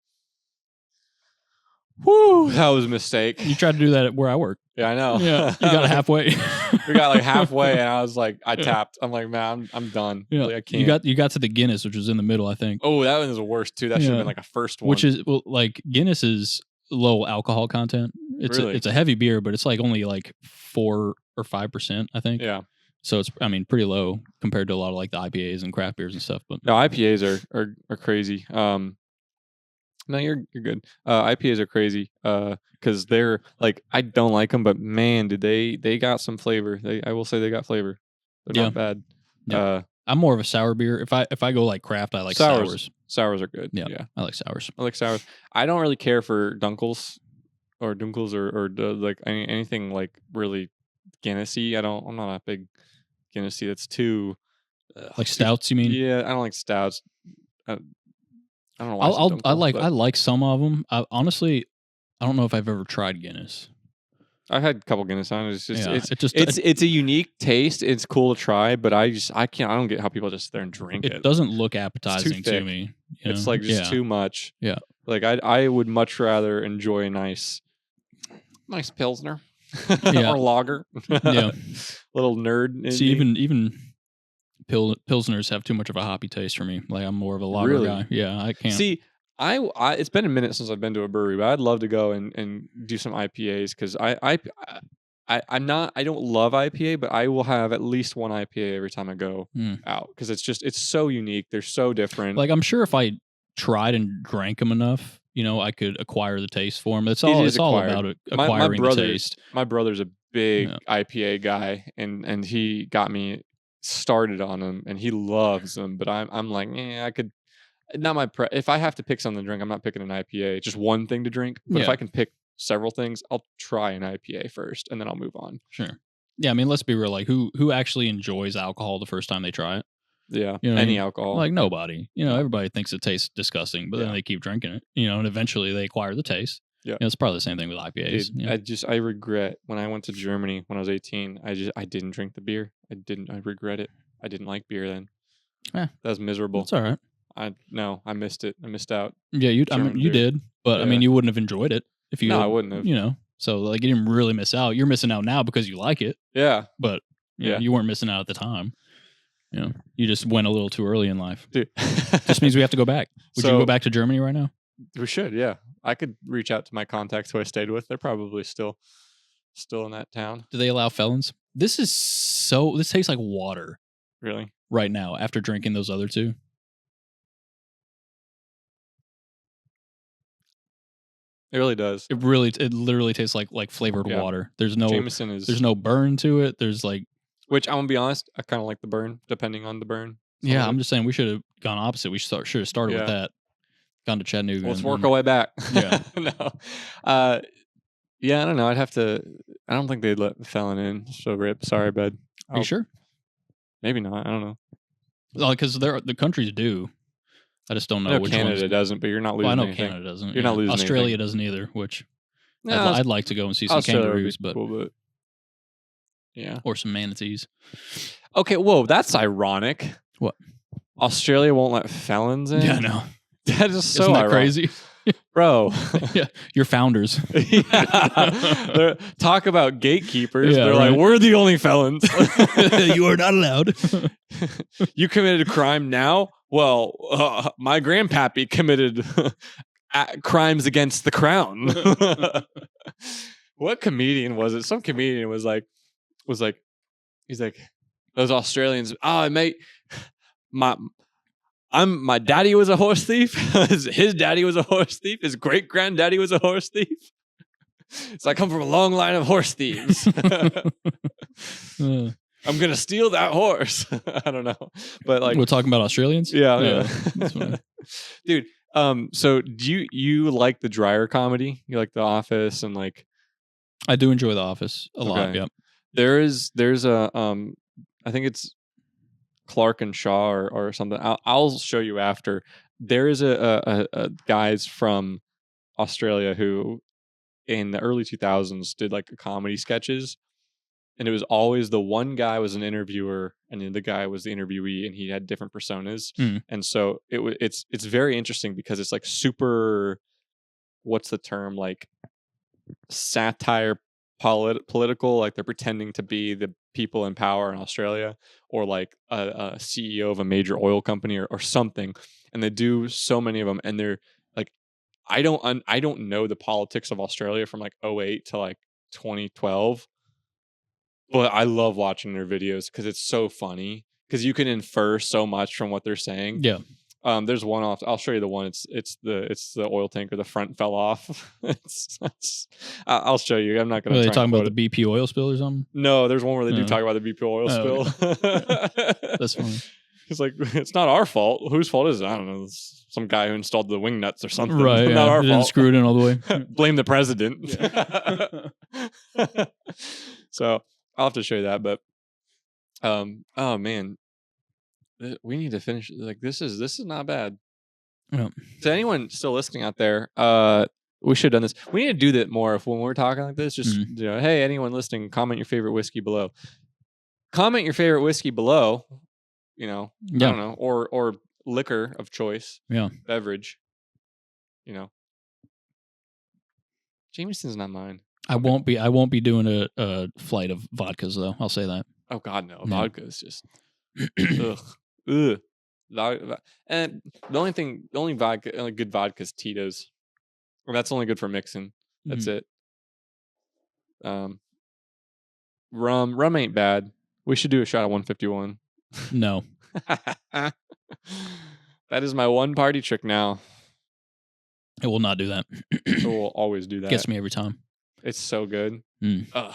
[SPEAKER 1] Whoo, that was a mistake.
[SPEAKER 2] You tried to do that at where I work.
[SPEAKER 1] Yeah, I know.
[SPEAKER 2] Yeah, you got halfway.
[SPEAKER 1] We got like halfway, and I was like, I tapped. I'm like, man, I'm done.
[SPEAKER 2] Yeah,
[SPEAKER 1] like, I can't.
[SPEAKER 2] You got to the Guinness, which was in the middle, I think.
[SPEAKER 1] Oh, that one was the worst too. That should have been like a first one.
[SPEAKER 2] Which is like Guinness is low alcohol content. It's
[SPEAKER 1] really?
[SPEAKER 2] It's a heavy beer, but it's like only like 4 or 5%, I think.
[SPEAKER 1] Yeah.
[SPEAKER 2] So it's pretty low compared to a lot of like the IPAs and craft beers and stuff. But
[SPEAKER 1] no, IPAs are crazy. No, you're good. IPAs are crazy because they're like I don't like them, but man, did they got some flavor. I will say they got flavor. They're not bad.
[SPEAKER 2] Yeah. I'm more of a sour beer. If I go like craft, I like sours.
[SPEAKER 1] Sours are good.
[SPEAKER 2] Yeah, I like sours.
[SPEAKER 1] I like sours. I don't really care for dunkels or like anything like really Guinnessy. I'm not a big Guinnessy. That's too
[SPEAKER 2] like stouts. You mean?
[SPEAKER 1] Yeah, I don't like stouts. I don't know why.
[SPEAKER 2] I like some of them. Honestly, I don't know if I've ever tried Guinness.
[SPEAKER 1] I've had a couple Guinness on. It's just
[SPEAKER 2] it's
[SPEAKER 1] it's a unique taste. It's cool to try, but I can't. I don't get how people just sit there and drink it.
[SPEAKER 2] It doesn't look appetizing to me.
[SPEAKER 1] It's like just too much.
[SPEAKER 2] Yeah.
[SPEAKER 1] Like I would much rather enjoy a nice pilsner or lager.
[SPEAKER 2] Yeah.
[SPEAKER 1] Little nerd.
[SPEAKER 2] See, even pilsners have too much of a hoppy taste for me. Like I'm more of a lager guy. Yeah, I can't.
[SPEAKER 1] See, I it's been a minute since I've been to a brewery, but I'd love to go and do some IPAs because I don't love IPA, but I will have at least one IPA every time I go out because it's so unique. They're so different.
[SPEAKER 2] Like I'm sure if I tried and drank them enough, I could acquire the taste for them. It's all about acquiring the taste.
[SPEAKER 1] My brother's a big IPA guy, and he got me started on them, and he loves them. But I'm like, I could. Not my if I have to pick something to drink, I'm not picking an IPA. Just one thing to drink. But if I can pick several things, I'll try an IPA first, and then I'll move on.
[SPEAKER 2] Sure. Yeah, I mean, let's be real. Like, who actually enjoys alcohol the first time they try it?
[SPEAKER 1] Yeah, any alcohol.
[SPEAKER 2] Like nobody. Everybody thinks it tastes disgusting, but then they keep drinking it. And eventually they acquire the taste.
[SPEAKER 1] Yeah,
[SPEAKER 2] it's probably the same thing with IPAs.
[SPEAKER 1] Dude, I regret when I went to Germany when I was 18. I didn't drink the beer. I regret it. I didn't like beer then.
[SPEAKER 2] Yeah,
[SPEAKER 1] that was miserable.
[SPEAKER 2] It's all right.
[SPEAKER 1] I missed it. I missed out.
[SPEAKER 2] Yeah, you did, but you wouldn't have enjoyed it if you.
[SPEAKER 1] No, I wouldn't have.
[SPEAKER 2] So like you didn't really miss out. You're missing out now because you like it.
[SPEAKER 1] Yeah,
[SPEAKER 2] but you weren't missing out at the time. You just went a little too early in life.
[SPEAKER 1] Dude,
[SPEAKER 2] just means we have to go back. Would you go back to Germany right now?
[SPEAKER 1] We should. Yeah, I could reach out to my contacts who I stayed with. They're probably still in that town.
[SPEAKER 2] Do they allow felons? This tastes like water.
[SPEAKER 1] Really?
[SPEAKER 2] Right now, after drinking those other two.
[SPEAKER 1] It really does.
[SPEAKER 2] It literally tastes like flavored water. There's no burn to it. There's like,
[SPEAKER 1] which I'm gonna be honest, I kind of like the burn, depending on the burn.
[SPEAKER 2] Yeah, I'm just saying we should have gone opposite. We should have started with that. Gone to Chattanooga.
[SPEAKER 1] Let's work our way back.
[SPEAKER 2] Yeah.
[SPEAKER 1] No. Yeah, I don't know. I don't think they'd let a felon in. So rip. Sorry, bud.
[SPEAKER 2] Are you sure?
[SPEAKER 1] Maybe not. I don't know.
[SPEAKER 2] Well, because the countries do. I just don't know which
[SPEAKER 1] Canada
[SPEAKER 2] ones.
[SPEAKER 1] Doesn't, but you're not losing anything.
[SPEAKER 2] Canada doesn't.
[SPEAKER 1] You're not losing
[SPEAKER 2] Australia
[SPEAKER 1] anything.
[SPEAKER 2] doesn't either, which I'd like to go and see some kangaroos, but
[SPEAKER 1] yeah.
[SPEAKER 2] Or some manatees.
[SPEAKER 1] Okay, whoa, that's ironic.
[SPEAKER 2] What?
[SPEAKER 1] Australia won't let felons in?
[SPEAKER 2] Yeah, no.
[SPEAKER 1] That is so
[SPEAKER 2] Isn't that
[SPEAKER 1] ironic.
[SPEAKER 2] crazy?
[SPEAKER 1] Bro.
[SPEAKER 2] Yeah, your founders.
[SPEAKER 1] Talk about gatekeepers.
[SPEAKER 2] Yeah,
[SPEAKER 1] They're like, we're the only felons.
[SPEAKER 2] You are not allowed.
[SPEAKER 1] You committed a crime now? Well, my grandpappy committed crimes against the crown. What comedian was it? Some comedian was like, he's like, those Australians, mate, my daddy was a horse thief. His daddy was a horse thief. His great granddaddy was a horse thief. So I come from a long line of horse thieves. I'm gonna steal that horse. I don't know, but like
[SPEAKER 2] We're talking about Australians.
[SPEAKER 1] yeah,
[SPEAKER 2] No,
[SPEAKER 1] yeah.
[SPEAKER 2] that's funny.
[SPEAKER 1] Dude. So do you like the drier comedy? You like The Office and like
[SPEAKER 2] I do enjoy The Office a lot.
[SPEAKER 1] okay.
[SPEAKER 2] Yep.
[SPEAKER 1] There's a I think it's Clark and Shaw or something. I'll show you after. There is a guys from Australia who in the early 2000s did like comedy sketches, and it was always the one guy was an interviewer and the other guy was the interviewee, and he had different personas.
[SPEAKER 2] Mm.
[SPEAKER 1] And so it's very interesting because it's like super, what's the term, like satire political, like they're pretending to be the people in power in Australia or like a CEO of a major oil company or something, and they do so many of them, and they're like I don't know the politics of Australia from like '08 to like 2012, but I love watching their videos because it's so funny because you can infer so much from what they're saying.
[SPEAKER 2] Yeah.
[SPEAKER 1] There's one off. I'll show you the one. It's the oil tanker. The front fell off. I'll show you. I'm not gonna.
[SPEAKER 2] Are they
[SPEAKER 1] try
[SPEAKER 2] talking
[SPEAKER 1] and
[SPEAKER 2] about
[SPEAKER 1] quote
[SPEAKER 2] the BP oil spill or something?
[SPEAKER 1] No, there's one where they do
[SPEAKER 2] Oh.
[SPEAKER 1] talk about the BP oil
[SPEAKER 2] Oh,
[SPEAKER 1] spill.
[SPEAKER 2] That's funny.
[SPEAKER 1] It's like it's not our fault. Whose fault is it? I don't know. It's some guy who installed the wing nuts or something.
[SPEAKER 2] Right.
[SPEAKER 1] Not our
[SPEAKER 2] They didn't
[SPEAKER 1] fault.
[SPEAKER 2] screw it in all the way.
[SPEAKER 1] Blame the president. So I'll have to show you that. But oh man, we need to finish. Like this is not bad.
[SPEAKER 2] Yeah.
[SPEAKER 1] To anyone still listening out there, we should have done this. We need to do that more if when we're talking like this. Just hey, anyone listening, comment your favorite whiskey below. Comment your favorite whiskey below. I don't know, or liquor of choice.
[SPEAKER 2] Yeah.
[SPEAKER 1] Beverage. Jameson's not mine.
[SPEAKER 2] I won't be doing a flight of vodkas though. I'll say that.
[SPEAKER 1] Oh God, no.
[SPEAKER 2] No.
[SPEAKER 1] Vodka is just ugh. And the only good vodka is Tito's. Well, that's only good for mixing. That's it. Rum ain't bad. We should do a shot of 151.
[SPEAKER 2] No.
[SPEAKER 1] That is my one party trick now.
[SPEAKER 2] It will not do that.
[SPEAKER 1] It will always do that.
[SPEAKER 2] Gets me every time.
[SPEAKER 1] It's so good.
[SPEAKER 2] Mm.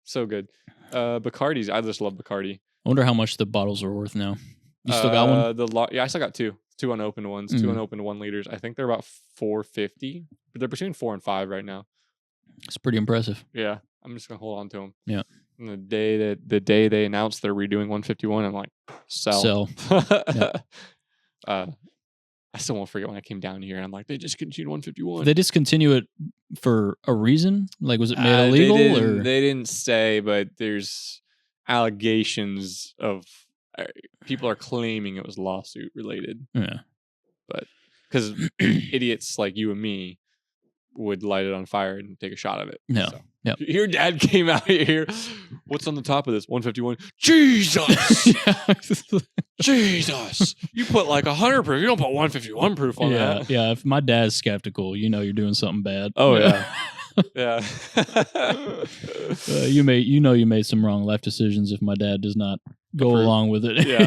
[SPEAKER 1] So good. Bacardi's. I just love Bacardi.
[SPEAKER 2] I wonder how much the bottles are worth now. You still got one?
[SPEAKER 1] Yeah, I still got two unopened ones. 2 unopened 1 liters. I think they're about $4.50, but they're between $4 and $5 right now.
[SPEAKER 2] It's pretty impressive.
[SPEAKER 1] Yeah, I'm just gonna hold on to them.
[SPEAKER 2] Yeah.
[SPEAKER 1] And the day they announced they're redoing 151, I'm like, sell. I still won't forget when I came down here and I'm like, they discontinued 151.
[SPEAKER 2] They discontinue it for a reason? Like, was it made illegal?
[SPEAKER 1] They didn't say, but there's allegations of people are claiming it was lawsuit related.
[SPEAKER 2] Yeah.
[SPEAKER 1] But because idiots like you and me would light it on fire and take a shot of it.
[SPEAKER 2] No.
[SPEAKER 1] So.
[SPEAKER 2] Yep.
[SPEAKER 1] Your dad came out here. What's on the top of this? 151. Jesus. Jesus. You put like 100 proof. You don't put 151 proof on that.
[SPEAKER 2] Yeah. If my dad's skeptical, you're doing something bad.
[SPEAKER 1] Oh, yeah. Yeah.
[SPEAKER 2] You made some wrong life decisions if my dad does not go along with it.
[SPEAKER 1] Yeah.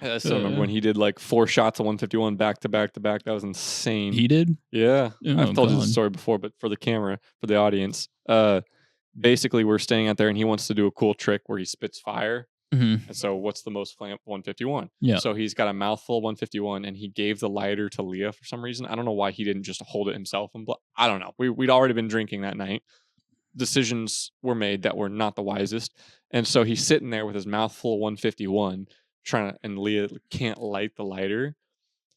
[SPEAKER 1] I still remember when he did like 4 shots of 151 back to back to back. That was insane.
[SPEAKER 2] He did?
[SPEAKER 1] Yeah.
[SPEAKER 2] Oh,
[SPEAKER 1] I've told you this story before, but for the camera, for the audience, basically we're staying out there and he wants to do a cool trick where he spits fire.
[SPEAKER 2] Mm-hmm.
[SPEAKER 1] And so what's the most flammable? 151.
[SPEAKER 2] Yeah.
[SPEAKER 1] So he's got a mouthful of 151 and he gave the lighter to Leah for some reason. I don't know why he didn't just hold it himself. And I don't know. We'd already been drinking that night. Decisions were made that were not the wisest. And so he's sitting there with his mouth full of 151 and Leah can't light the lighter.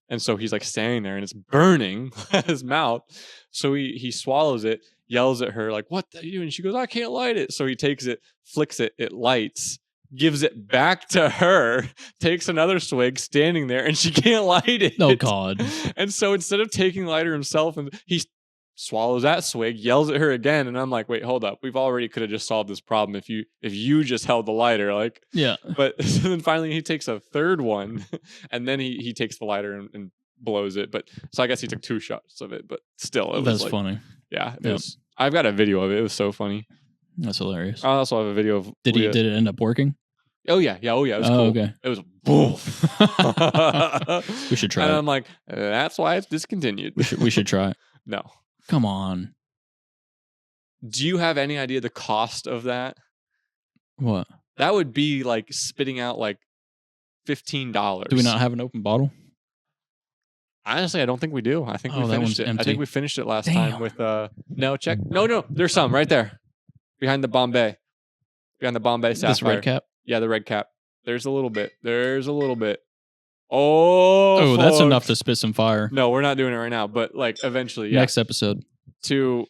[SPEAKER 1] And so he's like standing there and it's burning his mouth. So he swallows it, yells at her like, "What are you doing?" She goes, "I can't light it." So he takes it, flicks it, it lights, gives it back to her, takes another swig, standing there, and she can't light it.
[SPEAKER 2] Oh God.
[SPEAKER 1] And so instead of taking lighter himself, and he swallows that swig, yells at her again, and I'm like, wait, hold up. We've already could have just solved this problem if you just held the lighter, like.
[SPEAKER 2] Yeah.
[SPEAKER 1] But then finally he takes a third one, and then he takes the lighter and blows it. But so I guess he took 2 shots of it, but still, it was
[SPEAKER 2] That's funny.
[SPEAKER 1] Yeah, it was. I've got a video of it. It was so funny.
[SPEAKER 2] That's hilarious.
[SPEAKER 1] I also have a video of.
[SPEAKER 2] Did it end up working?
[SPEAKER 1] Oh yeah. It was cool.
[SPEAKER 2] Okay.
[SPEAKER 1] It was boom.
[SPEAKER 2] We should try
[SPEAKER 1] and
[SPEAKER 2] it.
[SPEAKER 1] I'm like, that's why it's discontinued.
[SPEAKER 2] We should try it.
[SPEAKER 1] No.
[SPEAKER 2] Come on.
[SPEAKER 1] Do you have any idea the cost of that?
[SPEAKER 2] What?
[SPEAKER 1] That would be like spitting out like $15.
[SPEAKER 2] Do we not have an open bottle?
[SPEAKER 1] Honestly, I don't think we do. I think we
[SPEAKER 2] Oh, that
[SPEAKER 1] finished
[SPEAKER 2] one's
[SPEAKER 1] it. I
[SPEAKER 2] empty.
[SPEAKER 1] think we finished it last time
[SPEAKER 2] Damn.
[SPEAKER 1] with no check. No, there's some right there behind the Bombay Sapphire.
[SPEAKER 2] This red cap?
[SPEAKER 1] Yeah, the red cap. There's a little bit. Oh,
[SPEAKER 2] that's
[SPEAKER 1] folks.
[SPEAKER 2] enough to spit some fire.
[SPEAKER 1] No, we're not doing it right now, but like eventually, yeah.
[SPEAKER 2] Next episode.
[SPEAKER 1] To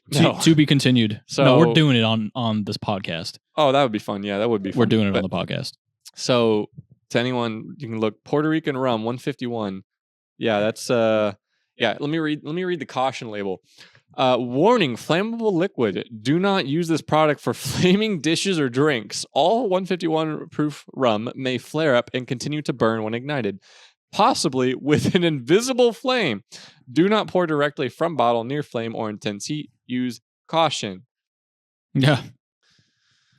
[SPEAKER 2] be continued.
[SPEAKER 1] So,
[SPEAKER 2] no, we're doing it on this podcast.
[SPEAKER 1] Oh, that would be fun. Yeah, that would be fun.
[SPEAKER 2] We're doing it on the podcast.
[SPEAKER 1] So to anyone, you can look Puerto Rican rum 151. Yeah, that's yeah. Let me read the caution label. Warning: flammable liquid. Do not use this product for flaming dishes or drinks. All 151 proof rum may flare up and continue to burn when ignited, possibly with an invisible flame. Do not pour directly from bottle near flame or intense heat. Use caution.
[SPEAKER 2] Yeah.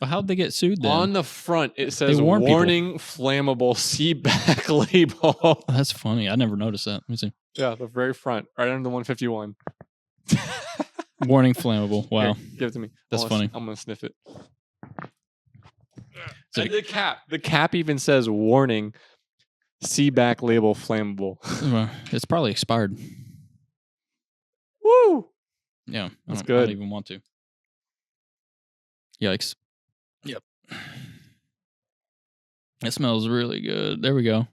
[SPEAKER 2] But how'd they get sued then?
[SPEAKER 1] On the front, it says
[SPEAKER 2] warn
[SPEAKER 1] warning flammable, see back label.
[SPEAKER 2] That's funny. I never noticed that. Let me see.
[SPEAKER 1] Yeah, the very front, right under the 151.
[SPEAKER 2] Warning flammable. Wow.
[SPEAKER 1] Here, give it to me.
[SPEAKER 2] That's funny.
[SPEAKER 1] I'm going to sniff it.
[SPEAKER 2] So,
[SPEAKER 1] And the cap even says warning, see back label flammable.
[SPEAKER 2] it's probably expired.
[SPEAKER 1] Woo!
[SPEAKER 2] Yeah.
[SPEAKER 1] That's
[SPEAKER 2] I
[SPEAKER 1] good.
[SPEAKER 2] don't even want to. Yikes. Yep. It smells really good. There we go.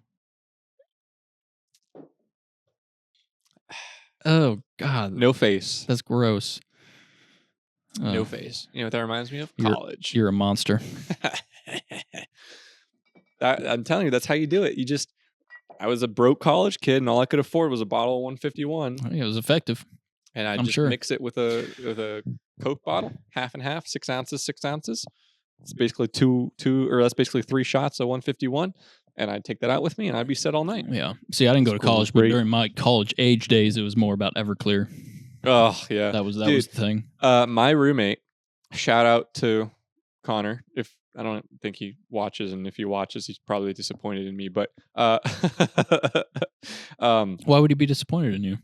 [SPEAKER 2] Oh, God.
[SPEAKER 1] No face.
[SPEAKER 2] That's gross.
[SPEAKER 1] No face. You know what that reminds me of?
[SPEAKER 2] You're-
[SPEAKER 1] College.
[SPEAKER 2] You're a monster.
[SPEAKER 1] I'm telling you, that's how you do it. I was a broke college kid, and all I could afford was a bottle of 151.
[SPEAKER 2] It was effective.
[SPEAKER 1] And I
[SPEAKER 2] I'm
[SPEAKER 1] just
[SPEAKER 2] sure.
[SPEAKER 1] mix it with a Coke bottle, half and half, 6 ounces, 6 ounces. It's basically that's basically 3 shots of 151. And I'd take that out with me, and I'd be set all night.
[SPEAKER 2] Yeah. See, I didn't go to
[SPEAKER 1] School was
[SPEAKER 2] college, but
[SPEAKER 1] great.
[SPEAKER 2] during my college age days, it was more about Everclear.
[SPEAKER 1] Oh yeah,
[SPEAKER 2] That was the thing.
[SPEAKER 1] my roommate. Shout out to Connor. If I don't think he watches, and if he watches, he's probably disappointed in me. But
[SPEAKER 2] Why would he be disappointed in you?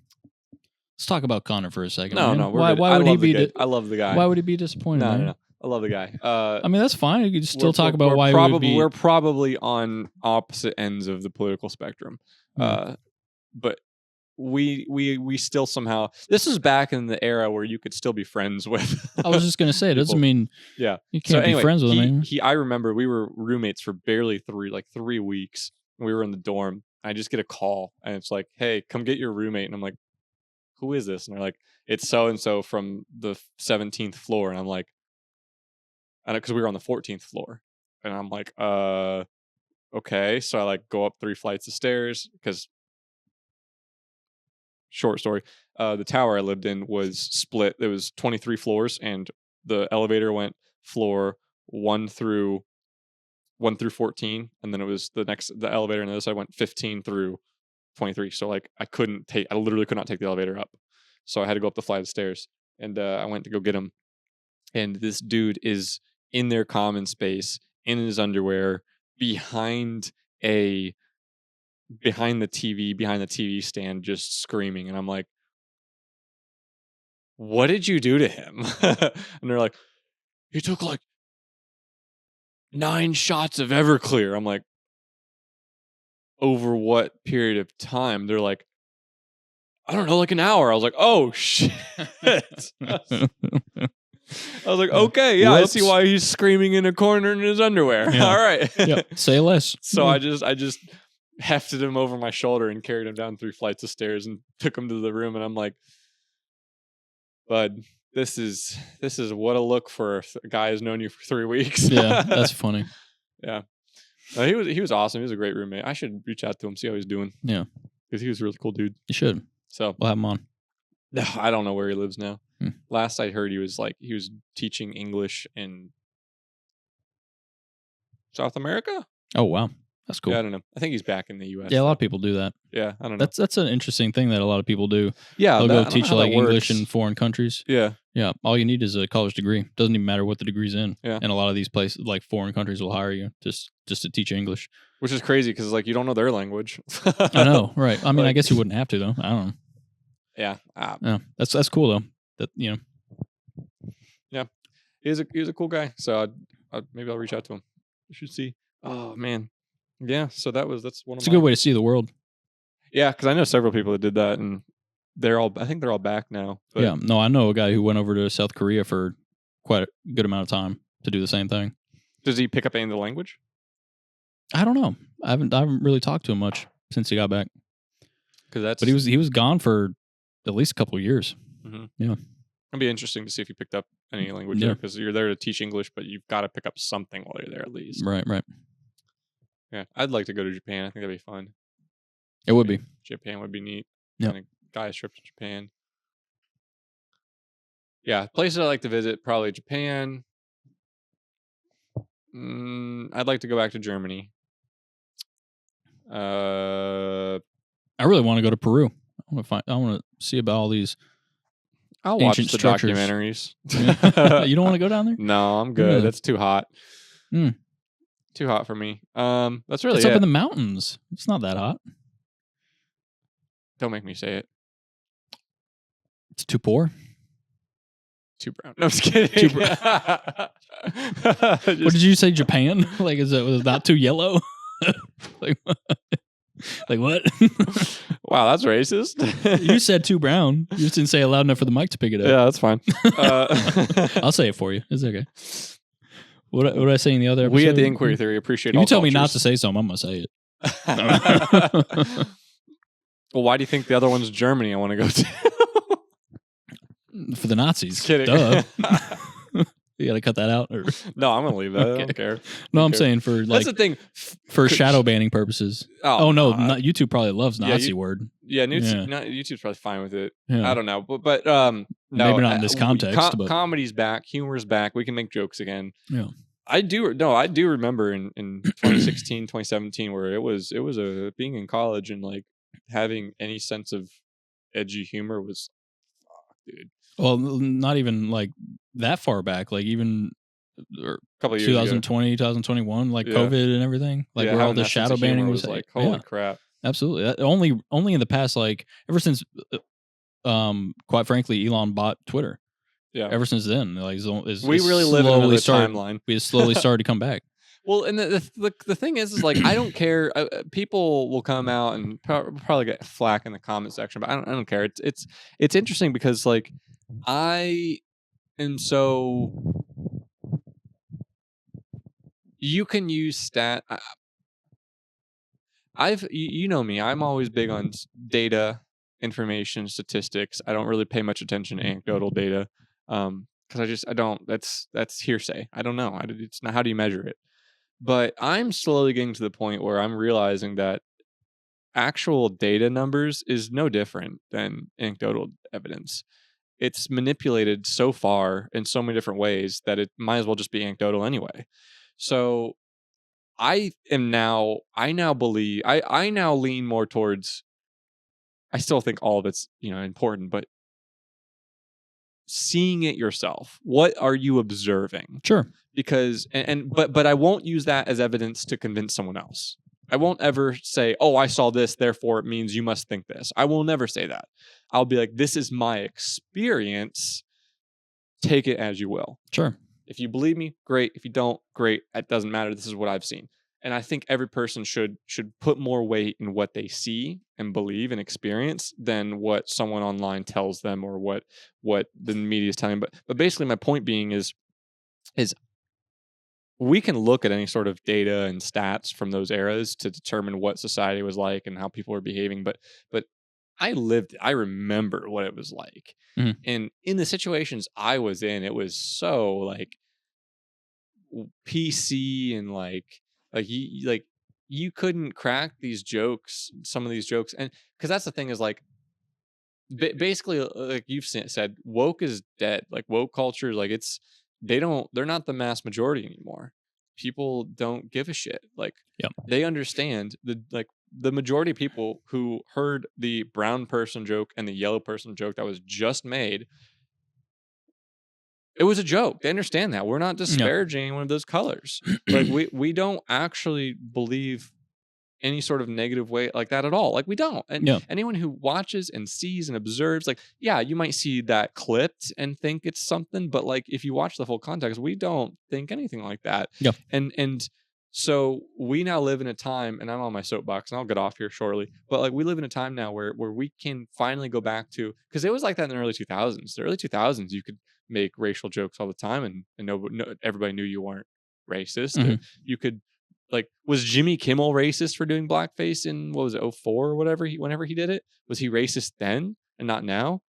[SPEAKER 2] Let's talk about Connor for a second.
[SPEAKER 1] no,
[SPEAKER 2] man.
[SPEAKER 1] no.
[SPEAKER 2] Why would he be?
[SPEAKER 1] I love the guy.
[SPEAKER 2] Why would he be disappointed?
[SPEAKER 1] No,
[SPEAKER 2] man?
[SPEAKER 1] no. I love the guy.
[SPEAKER 2] I mean, that's fine. You could still talk about why he would be.
[SPEAKER 1] We're probably on opposite ends of the political spectrum, but we still somehow. This is back in the era where you could still be friends with.
[SPEAKER 2] I was just gonna say, it doesn't mean you can't be friends with him.
[SPEAKER 1] I remember we were roommates for barely 3 weeks. We were in the dorm. I just get a call, and it's like, "Hey, come get your roommate." And I'm like, "Who is this?" And they're like, "It's so and so from the 17th floor." And I'm like, because we were on the 14th floor, and I'm like, okay. So I like go up 3 flights of stairs because, short story, the tower I lived in was split. There was 23 floors, and the elevator went floor 1 through 14, and then it was the elevator on the other side went 15 through 23. So like I literally could not take the elevator up, so I had to go up the flight of stairs, and I went to go get him, and this dude is in their common space, in his underwear, behind the TV stand, just screaming. And I'm like, what did you do to him? And they're like, he took like 9 shots of Everclear. I'm like, over what period of time? They're like, I don't know, like an hour. I was like, oh shit. I was like, okay, yeah,
[SPEAKER 2] Whoops.
[SPEAKER 1] I see why he's screaming in a corner in his underwear.
[SPEAKER 2] Yeah.
[SPEAKER 1] All right.
[SPEAKER 2] Yep. Say less.
[SPEAKER 1] So I just hefted him over my shoulder and carried him down 3 flights of stairs and took him to the room. And I'm like, bud, this is what a look for a guy who's known you for 3 weeks.
[SPEAKER 2] Yeah, that's funny.
[SPEAKER 1] Yeah. No, he was awesome. He was a great roommate. I should reach out to him, see how he's doing.
[SPEAKER 2] Yeah.
[SPEAKER 1] Because he was a really cool dude.
[SPEAKER 2] You should.
[SPEAKER 1] So
[SPEAKER 2] We'll have him on.
[SPEAKER 1] no, I don't know where he lives now.
[SPEAKER 2] Hmm.
[SPEAKER 1] Last I heard, he was teaching English in South America.
[SPEAKER 2] Oh wow, that's cool.
[SPEAKER 1] Yeah, I don't know. I think he's back in the U.S.
[SPEAKER 2] Yeah, a lot of people do that.
[SPEAKER 1] Yeah, I don't know.
[SPEAKER 2] That's an interesting thing that a lot of people do.
[SPEAKER 1] Yeah,
[SPEAKER 2] They'll
[SPEAKER 1] I
[SPEAKER 2] go
[SPEAKER 1] don't
[SPEAKER 2] teach
[SPEAKER 1] know how
[SPEAKER 2] like
[SPEAKER 1] that
[SPEAKER 2] English
[SPEAKER 1] works.
[SPEAKER 2] in foreign countries.
[SPEAKER 1] Yeah,
[SPEAKER 2] Yeah, all you need is a college degree. Doesn't even matter what the degree's in.
[SPEAKER 1] Yeah.
[SPEAKER 2] And a lot of these places, like foreign countries, will hire you just to teach English.
[SPEAKER 1] which is crazy because like you don't know their language.
[SPEAKER 2] I know, right? I mean, I
[SPEAKER 1] Like-
[SPEAKER 2] guess you wouldn't have to though. I don't know.
[SPEAKER 1] Yeah,
[SPEAKER 2] Yeah, that's cool though. That
[SPEAKER 1] he's a cool guy. So maybe I'll reach out to him. You should see. Oh man, yeah. So that's one of
[SPEAKER 2] It's a good way to see the world.
[SPEAKER 1] Yeah, because I know several people that did that, and I think they're all back now. But
[SPEAKER 2] Yeah, no, I know a guy who went over to South Korea for quite a good amount of time to do the same thing.
[SPEAKER 1] Does he pick up any of the language?
[SPEAKER 2] I don't know. I haven't really talked to him much since he got back.
[SPEAKER 1] But
[SPEAKER 2] he was gone for at least a couple of years.
[SPEAKER 1] Mm-hmm.
[SPEAKER 2] Yeah,
[SPEAKER 1] it'd be interesting to see if you picked up any language there, because you're there to teach English, but you've got to pick up something while you're there at least.
[SPEAKER 2] Right.
[SPEAKER 1] Yeah, I'd like to go to Japan. I think that'd be fun.
[SPEAKER 2] It would be.
[SPEAKER 1] Japan would be neat.
[SPEAKER 2] Yeah.
[SPEAKER 1] And a guy's trip to Japan. Yeah, places I'd like to visit, probably Japan. I'd like to go back to Germany.
[SPEAKER 2] I really want to go to Peru. I want to see about all these.
[SPEAKER 1] I'll watch the
[SPEAKER 2] structures.
[SPEAKER 1] documentaries.
[SPEAKER 2] You don't want to go down there?
[SPEAKER 1] No, I'm good.
[SPEAKER 2] Really?
[SPEAKER 1] That's too hot. Too hot for me. That's really
[SPEAKER 2] it's up in the mountains. It's not that hot.
[SPEAKER 1] Don't make me say it.
[SPEAKER 2] It's too poor.
[SPEAKER 1] Too brown. No, I'm just kidding.
[SPEAKER 2] Too what did you say? Japan? Like, was it not too yellow? like what?
[SPEAKER 1] Wow, that's racist.
[SPEAKER 2] You said too brown. You just didn't say it loud enough for the mic to pick it up.
[SPEAKER 1] Yeah, that's fine.
[SPEAKER 2] I'll say it for you. It's okay. What did I say in the other episode?
[SPEAKER 1] We at the Inquiry Theory appreciate
[SPEAKER 2] if
[SPEAKER 1] all
[SPEAKER 2] you tell
[SPEAKER 1] cultures.
[SPEAKER 2] me not to say something, I'm going to say
[SPEAKER 1] it. Well, why do you think the other one's Germany I want to go to?
[SPEAKER 2] For the Nazis.
[SPEAKER 1] Just kidding.
[SPEAKER 2] Duh. You got to cut that out? Or?
[SPEAKER 1] No, I'm going to leave that. Okay. I don't care.
[SPEAKER 2] No, I'm saying for
[SPEAKER 1] That's the thing.
[SPEAKER 2] For shadow banning purposes.
[SPEAKER 1] Oh
[SPEAKER 2] no, YouTube probably loves Nazi word.
[SPEAKER 1] Yeah, YouTube's probably fine with it.
[SPEAKER 2] Yeah.
[SPEAKER 1] I don't know, but
[SPEAKER 2] no, maybe not in this context. But
[SPEAKER 1] comedy's back, humor's back. We can make jokes again.
[SPEAKER 2] Yeah,
[SPEAKER 1] I do remember in 2016, 2017, where it was a being in college and like having any sense of edgy humor was, dude.
[SPEAKER 2] Well, not even like that far back. Like even
[SPEAKER 1] a couple of years
[SPEAKER 2] 2020, 2021, like COVID and everything. Like where all the shadow banning was
[SPEAKER 1] like, holy crap.
[SPEAKER 2] Absolutely. Only in the past, like ever since, quite frankly, Elon bought Twitter. Yeah. Ever since then, like
[SPEAKER 1] we really live in another timeline.
[SPEAKER 2] We slowly started to come back.
[SPEAKER 1] Well, and the thing is like I don't care. People will come out and probably get flack in the comment section, but I don't care. It's interesting because like I am so. You can use stat. You know me. I'm always big on data, information, statistics. I don't really pay much attention to anecdotal data, because I don't. That's hearsay. I don't know. It's not. How do you measure it? But I'm slowly getting to the point where I'm realizing that actual data numbers is no different than anecdotal evidence. It's manipulated so far in so many different ways that it might as well just be anecdotal anyway. So I now lean more towards, I still think all of it's, important, but seeing it yourself. What are you observing?
[SPEAKER 2] Sure.
[SPEAKER 1] Because, but I won't use that as evidence to convince someone else. I won't ever say, oh, I saw this, therefore it means you must think this. I will never say that. I'll be like, this is my experience. Take it as you will.
[SPEAKER 2] Sure.
[SPEAKER 1] If you believe me, great. If you don't, great. It doesn't matter. This is what I've seen. And I think every person should put more weight in what they see and believe and experience than what someone online tells them or what the media is telling them. But basically my point being is we can look at any sort of data and stats from those eras to determine what society was like and how people were behaving. But I remember what it was like. Mm-hmm. And in the situations I was in, it was so like PC and like you couldn't crack these jokes, some of these jokes. And because that's the thing is like, basically, like you've said, woke is dead. Like woke culture, like they're not the mass majority anymore. People don't give a shit. Like They understand the majority of people who heard the brown person joke and the yellow person joke that was just made. It was a joke. They understand that. We're not disparaging one of those colors. Like we don't actually believe any sort of negative way like that at all. Like we don't. And anyone who watches and sees and observes, like, yeah, you might see that clipped and think it's something, but like if you watch the full context, we don't think anything like that.
[SPEAKER 2] Yeah.
[SPEAKER 1] And So we now live in a time, and I'm on my soapbox, and I'll get off here shortly. But like we live in a time now where we can finally go back to, because it was like that in the early 2000s. The early 2000s, you could make racial jokes all the time, and everybody knew you weren't racist.
[SPEAKER 2] Mhm.
[SPEAKER 1] You could like, was Jimmy Kimmel racist for doing blackface in what was it, 04 or whatever? Whenever he did it, was he racist then and not now?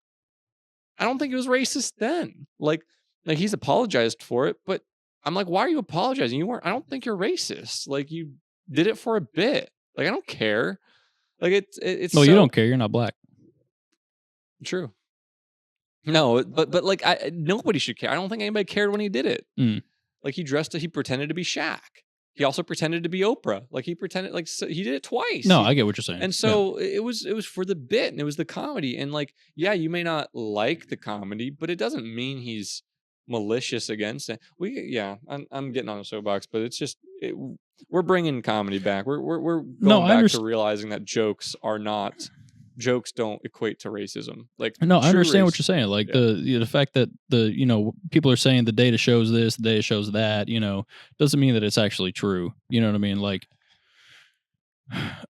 [SPEAKER 1] I don't think it was racist then. Like he's apologized for it, but I'm like, why are you apologizing? You weren't. I don't think you're racist. Like you did it for a bit. Like I don't care. Like it's
[SPEAKER 2] Well,
[SPEAKER 1] so
[SPEAKER 2] you don't care. You're not black.
[SPEAKER 1] true. No, but like nobody should care. I don't think anybody cared when he did it.
[SPEAKER 2] Mm.
[SPEAKER 1] Like he pretended to be Shaq. He also pretended to be Oprah. Like he pretended, like so he did it twice.
[SPEAKER 2] No, I get what you're saying.
[SPEAKER 1] And so it was for the bit, and it was the comedy. And like, yeah, you may not like the comedy, but it doesn't mean he's malicious against it. I'm getting on a soapbox, but it's just we're bringing comedy back. We're going back to realizing that jokes don't equate to racism. Like
[SPEAKER 2] no, I understand what you're saying. Like the fact that people are saying the data shows this, the data shows that, doesn't mean that it's actually true. You know what I mean? Like,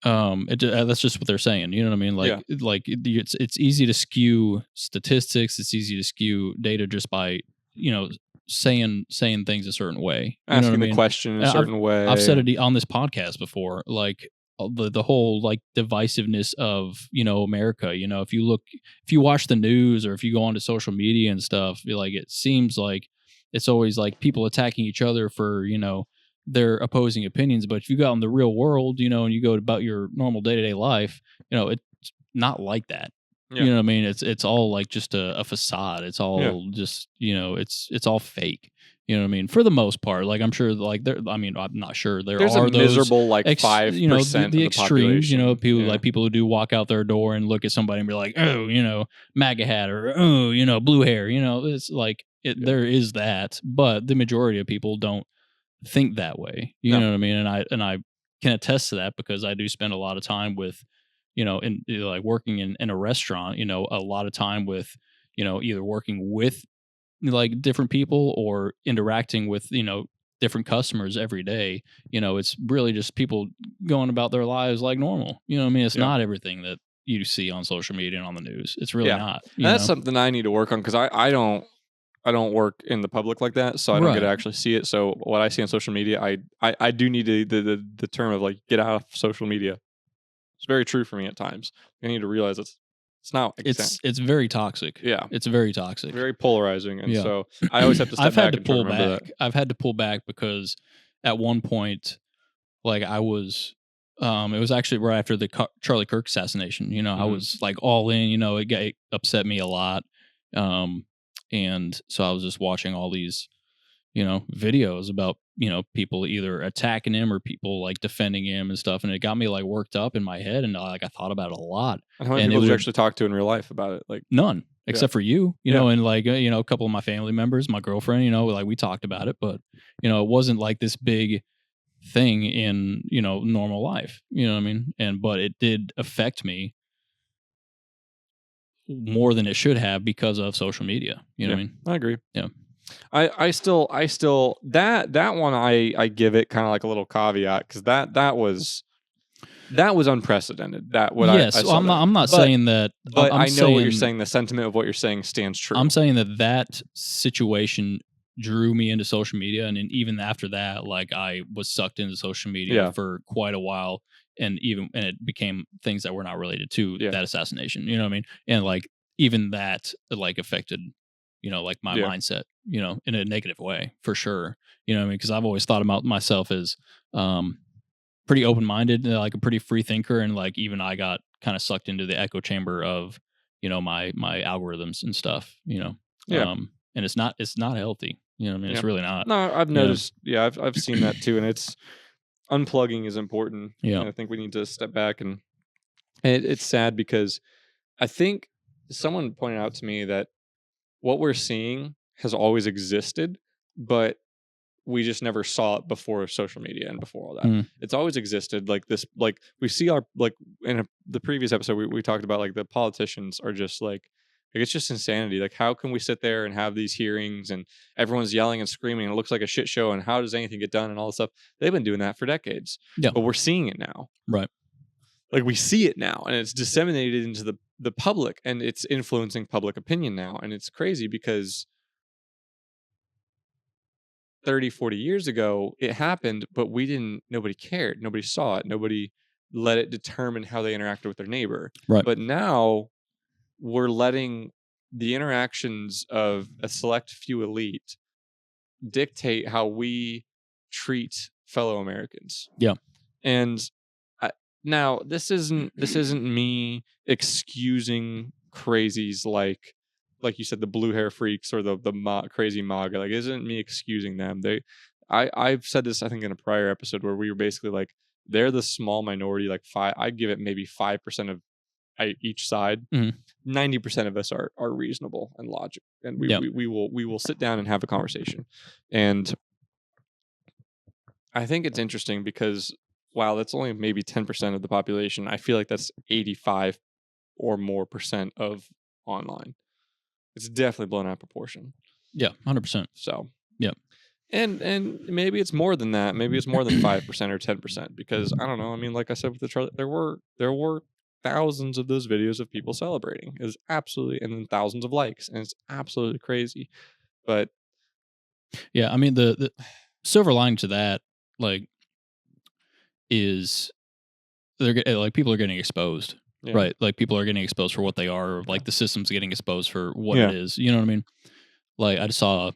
[SPEAKER 2] that's just what they're saying. You know what I mean? Like, it's easy to skew statistics. It's easy to skew data just by saying things a certain way. You
[SPEAKER 1] asking
[SPEAKER 2] know what I mean?
[SPEAKER 1] the question in a certain way.
[SPEAKER 2] I've said it on this podcast before. Like the whole like divisiveness of America. If you watch the news or if you go onto social media and stuff, like it seems like it's always like people attacking each other for their opposing opinions. But if you go out in the real world, and you go about your normal day-to-day life, it's not like that. Yeah. You know what I mean? It's all like just a facade. It's all just it's all fake. You know what I mean? For the most part, like I'm sure, like I'm not sure
[SPEAKER 1] there's
[SPEAKER 2] are
[SPEAKER 1] a miserable like 5%.
[SPEAKER 2] The extremes.
[SPEAKER 1] People,
[SPEAKER 2] like people who do walk out their door and look at somebody and be like, oh, MAGA hat, or oh, blue hair. It's like there is that, but the majority of people don't think that way. You know what I mean? And I can attest to that because I do spend a lot of time with in like working in a restaurant, a lot of time with either working with like different people or interacting with different customers every day. It's really just people going about their lives like normal. You know what I mean? It's not everything that you see on social media and on the news. It's really not.
[SPEAKER 1] And that's something I need to work on because I don't work in the public like that, so I don't get to actually see it. So what I see on social media, I do need the term of like get out of social media. It's very true for me at times. I need to realize it's not.
[SPEAKER 2] It's very toxic.
[SPEAKER 1] Yeah,
[SPEAKER 2] it's very toxic,
[SPEAKER 1] very polarizing, and so I always have to step back.
[SPEAKER 2] I've had to pull back. I've had to pull back because at one point, like I was, it was actually right after the Charlie Kirk assassination. I was like all in. It upset me a lot, and so I was just watching all these, videos about people either attacking him or people like defending him and stuff, and it got me like worked up in my head, and like I thought about it a lot.
[SPEAKER 1] And how many people did you actually talk to in real life about it? Like
[SPEAKER 2] none, except for you, and like a couple of my family members, my girlfriend, like we talked about it, but it wasn't like this big thing in normal life. You know what I mean? But it did affect me more than it should have because of social media. You know what I mean?
[SPEAKER 1] I agree.
[SPEAKER 2] Yeah.
[SPEAKER 1] I still that one I give it kind of like a little caveat because that was unprecedented.
[SPEAKER 2] I'm not saying that,
[SPEAKER 1] but I know what you're saying. The sentiment of what you're saying stands true.
[SPEAKER 2] I'm saying that situation drew me into social media, and even after that, like I was sucked into social media for quite a while, and it became things that were not related to that assassination. You know what I mean? And like even that like affected like my mindset, in a negative way for sure. You know what I mean? Because I've always thought about myself as pretty open-minded, like a pretty free thinker, and like even I got kind of sucked into the echo chamber of my algorithms and stuff. And it's not healthy. You know what I mean? It's really not.
[SPEAKER 1] No, I've noticed. Yeah, I've seen that too, and it's unplugging is important.
[SPEAKER 2] Yeah,
[SPEAKER 1] and I think we need to step back, and it's sad because I think someone pointed out to me that what we're seeing has always existed, but we just never saw it before social media and before all that. It's always existed like this. Like we see our like in the previous episode, we talked about like the politicians are just like Like, it's just insanity. Like, how can we sit there and have these hearings and everyone's yelling and screaming and it looks like a shit show and how does anything get done and all this stuff? They've been doing that for decades.
[SPEAKER 2] Yeah.
[SPEAKER 1] But we're seeing it now.
[SPEAKER 2] Right.
[SPEAKER 1] Like, we see it now and it's disseminated into the public and it's influencing public opinion now. And it's crazy because 30, 40 years ago, it happened, but nobody cared. Nobody saw it. Nobody let it determine how they interacted with their neighbor.
[SPEAKER 2] Right.
[SPEAKER 1] But now we're letting the interactions of a select few elite dictate how we treat fellow Americans.
[SPEAKER 2] Yeah.
[SPEAKER 1] And now this isn't me excusing crazies like you said, the blue hair freaks or the crazy MAGA. Like, isn't me excusing them. I've said this, I think, in a prior episode where we were basically like, they're the small minority, like I give it maybe 5% of each side. 90% of us are reasonable and logic, and we will sit down and have a conversation. And I think it's interesting because wow, that's only maybe 10% of the population. I feel like that's 85 or more percent of online. It's definitely blown out of proportion.
[SPEAKER 2] Yeah, 100%.
[SPEAKER 1] So
[SPEAKER 2] yeah,
[SPEAKER 1] and maybe it's more than that. Maybe it's more than 5% or 10% because I don't know. I mean, like I said with the trailer, there were thousands of those videos of people celebrating. It was absolutely, and then thousands of likes, and it's absolutely crazy. But
[SPEAKER 2] yeah, I mean the silver lining to that, like, is like people are getting exposed. Yeah. Right, like people are getting exposed for what they are, or like the system's getting exposed for what it is. You know what I mean? Like I just saw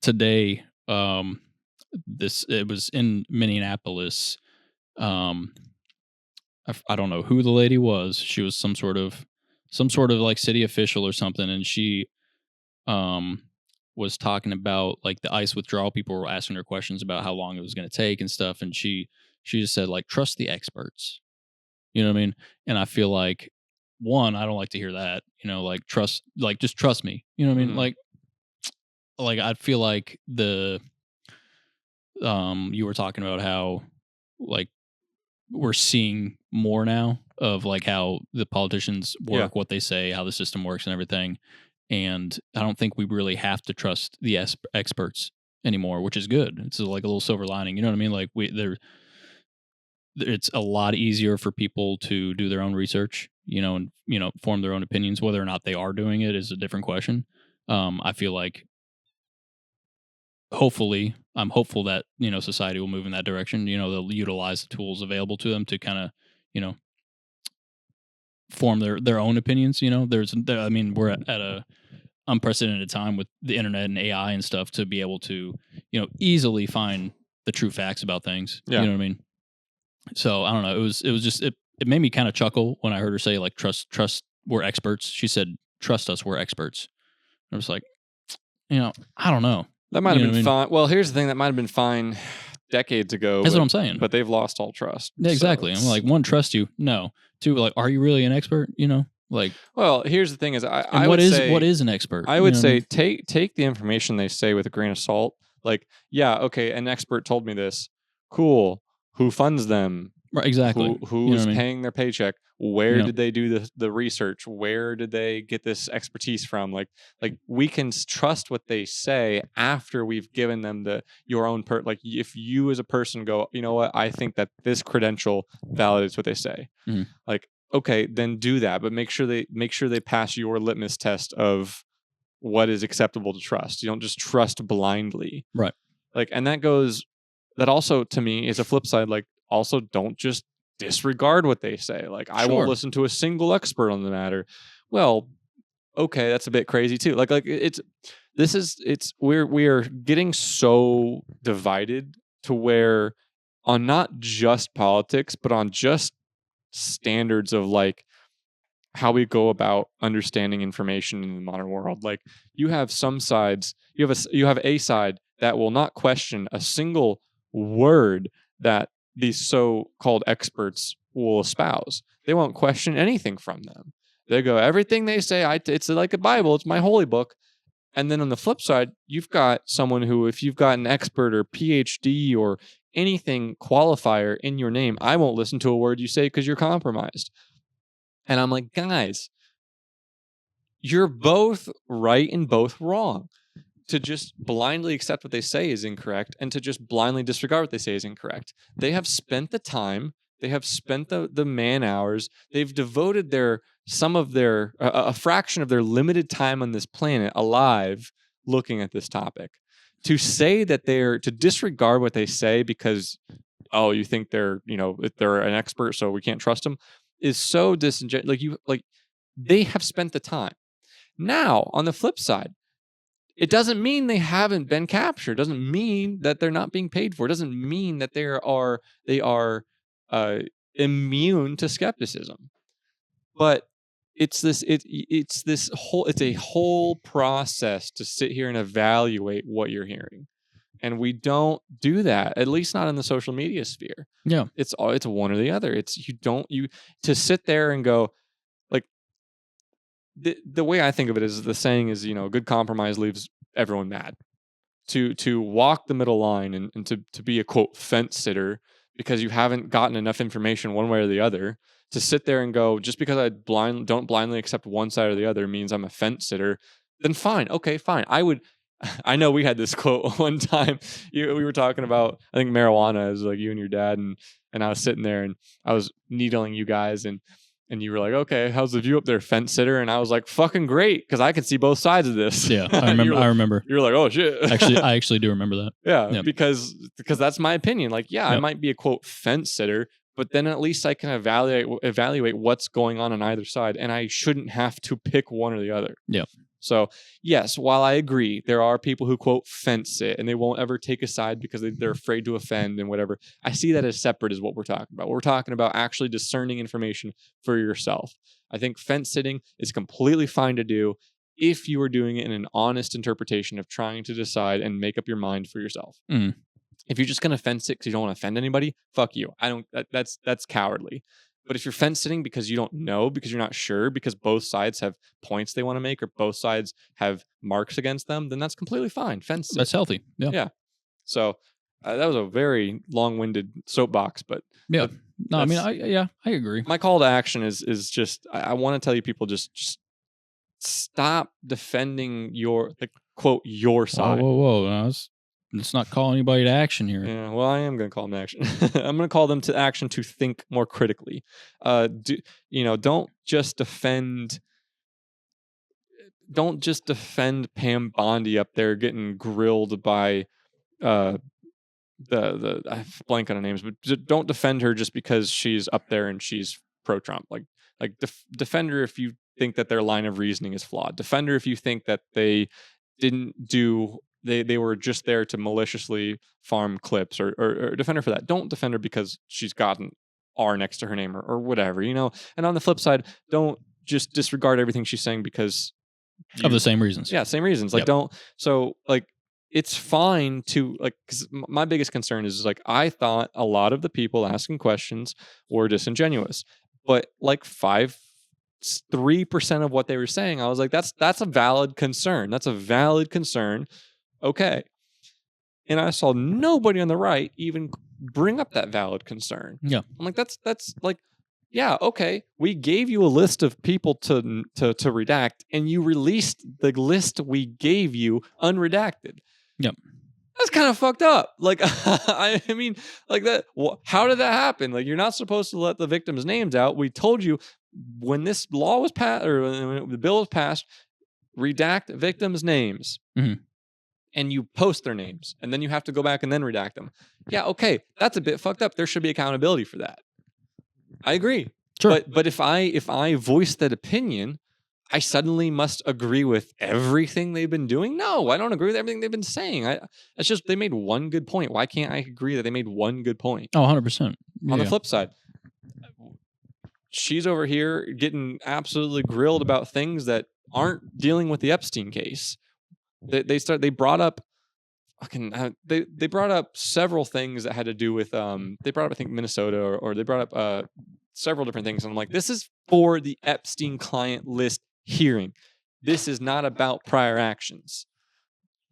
[SPEAKER 2] today, it was in Minneapolis. I don't know who the lady was. She was some sort of like city official or something, and she was talking about like the ICE withdrawal. People were asking her questions about how long it was going to take and stuff, and she just said like, trust the experts. You know what I mean? And I feel like, one, I don't like to hear that, like trust, like just trust me. You know what I mean? Like I feel like you were talking about how like we're seeing more now of like how the politicians work, what they say, how the system works and everything. And I don't think we really have to trust the experts anymore, which is good. It's like a little silver lining. You know what I mean? Like it's a lot easier for people to do their own research, and form their own opinions. Whether or not they are doing it is a different question. I feel like I'm hopeful that society will move in that direction. They'll utilize the tools available to them to kind of form their own opinions. I mean, we're at a unprecedented time with the internet and AI and stuff to be able to easily find the true facts about things. You know what I mean? So I don't know. It was just it made me kind of chuckle when I heard her say like trust we're experts. She said trust us, we're experts. I was like, I don't know.
[SPEAKER 1] That might have been fine. Well, here's the thing, that might have been fine decades ago.
[SPEAKER 2] That's what I'm saying.
[SPEAKER 1] But they've lost all trust.
[SPEAKER 2] Yeah, exactly. So I'm like, one, trust you. No. Two, like, are you really an expert? Like.
[SPEAKER 1] Well, here's the thing: is
[SPEAKER 2] what is an expert?
[SPEAKER 1] I would say take the information they say with a grain of salt. Like, yeah, okay, an expert told me this. Cool. Who funds them?
[SPEAKER 2] Right, exactly.
[SPEAKER 1] Who's paying their paycheck? Where did they do the research? Where did they get this expertise from? Like we can trust what they say after we've given them your own like if you as a person go, you know what, I think that this credential validates what they say. Mm-hmm. Like, okay, then do that, but make sure they pass your litmus test of what is acceptable to trust. You don't just trust blindly.
[SPEAKER 2] Right.
[SPEAKER 1] Like, and that also to me is a flip side. Like, also don't just disregard what they say. Like, I won't listen to a single expert on the matter. Well, okay, that's a bit crazy too. Like we are getting so divided to where on not just politics, but on just standards of like how we go about understanding information in the modern world. Like, you have some sides, you have a side that will not question a single word that these so-called experts will espouse. They won't question anything from them. They go, everything they say, it's like a Bible, it's my holy book. And then on the flip side, you've got someone who, if you've got an expert or PhD or anything qualifier in your name, I won't listen to a word you say because you're compromised. And I'm like, guys, you're both right and both wrong. To just blindly accept what they say is incorrect, and to just blindly disregard what they say is incorrect. They have spent the time, they have spent the man hours, they've devoted a fraction of their limited time on this planet alive looking at this topic. To say that to disregard what they say because, oh, you think they're an expert, so we can't trust them, is so disingenuous. They have spent the time. Now, on the flip side, it doesn't mean they haven't been captured. It doesn't mean that they're not being paid for. It doesn't mean that they are immune to skepticism. But it's a whole process to sit here and evaluate what you're hearing. And we don't do that, at least not in the social media sphere.
[SPEAKER 2] Yeah.
[SPEAKER 1] It's one or the other. It's to sit there and go, like, the way I think of it is, the saying is, good compromise leaves everyone mad. To walk the middle line and to be a, quote, fence sitter because you haven't gotten enough information one way or the other, to sit there and go, just because I don't blindly accept one side or the other means I'm a fence sitter, then fine. Okay, fine. I know we had this quote one time. We were talking about, I think, marijuana, is like you and your dad, and I was sitting there and I was needling you guys, and you were like, okay, how's the view up there, fence sitter? And I was like, fucking great, because I can see both sides of this.
[SPEAKER 2] Yeah, I remember. I remember.
[SPEAKER 1] You're like, oh shit.
[SPEAKER 2] I actually do remember that.
[SPEAKER 1] Yeah,
[SPEAKER 2] yep.
[SPEAKER 1] because that's my opinion. Like, yeah, yep. I might be a, quote, fence sitter, but then at least I can evaluate what's going on either side, and I shouldn't have to pick one or the other.
[SPEAKER 2] Yeah.
[SPEAKER 1] So, yes, while I agree, there are people who, quote, fence it, and they won't ever take a side because they're afraid to offend and whatever. I see that as separate as what we're talking about. We're talking about actually discerning information for yourself. I think fence sitting is completely fine to do if you are doing it in an honest interpretation of trying to decide and make up your mind for yourself.
[SPEAKER 2] Mm.
[SPEAKER 1] If you're just going to fence it because you don't want to offend anybody, fuck you. That's cowardly. But if you're fence sitting because you don't know, because you're not sure, because both sides have points they want to make, or both sides have marks against them, then that's completely fine. Fence sit.
[SPEAKER 2] That's healthy. Yeah.
[SPEAKER 1] Yeah. So that was a very long-winded soapbox, but
[SPEAKER 2] yeah. No, I mean, I agree.
[SPEAKER 1] My call to action is just, I want to tell you people, just stop defending your, like, quote, your side.
[SPEAKER 2] Whoa. No, let's not call anybody to action here.
[SPEAKER 1] Yeah, well, I am going to call them to action. I'm going to call them to action to think more critically. Don't just defend Pam Bondi up there getting grilled by I blank on her names, but don't defend her just because she's up there and she's pro-Trump. Like defend her if you think that their line of reasoning is flawed. Defend her if you think that they didn't do. They were just there to maliciously farm clips, or defend her for that. Don't defend her because she's got an R next to her name or whatever, And on the flip side, don't just disregard everything she's saying because
[SPEAKER 2] of the same reasons.
[SPEAKER 1] Yeah, same reasons. Like,
[SPEAKER 2] yep.
[SPEAKER 1] It's fine to, like, because my biggest concern is like, I thought a lot of the people asking questions were disingenuous, but like 3% of what they were saying, I was like, that's a valid concern. That's a valid concern. Okay. And I saw nobody on the right even bring up that valid concern.
[SPEAKER 2] Yeah.
[SPEAKER 1] I'm like, that's like, yeah, okay. We gave you a list of people to redact, and you released the list we gave you unredacted.
[SPEAKER 2] Yep.
[SPEAKER 1] That's kind of fucked up. Like, I mean, like that. How did that happen? Like, you're not supposed to let the victims' names out. We told you when this law was passed, or when the bill was passed, redact victims' names.
[SPEAKER 2] Mm-hmm.
[SPEAKER 1] And you post their names, and then you have to go back and then redact them. Yeah, okay, that's a bit fucked up. There should be accountability for that. I agree.
[SPEAKER 2] Sure.
[SPEAKER 1] But if I voice that opinion, I suddenly must agree with everything they've been doing? No, I don't agree with everything they've been saying. It's just they made one good point. Why can't I agree that they made one good point?
[SPEAKER 2] Oh, 100%.
[SPEAKER 1] On the flip side, she's over here getting absolutely grilled about things that aren't dealing with the Epstein case. They brought up they brought up several things that had to do with they brought up, I think, Minnesota, or they brought up several different things, and I'm like, this is for the Epstein client list hearing. This is not about prior actions.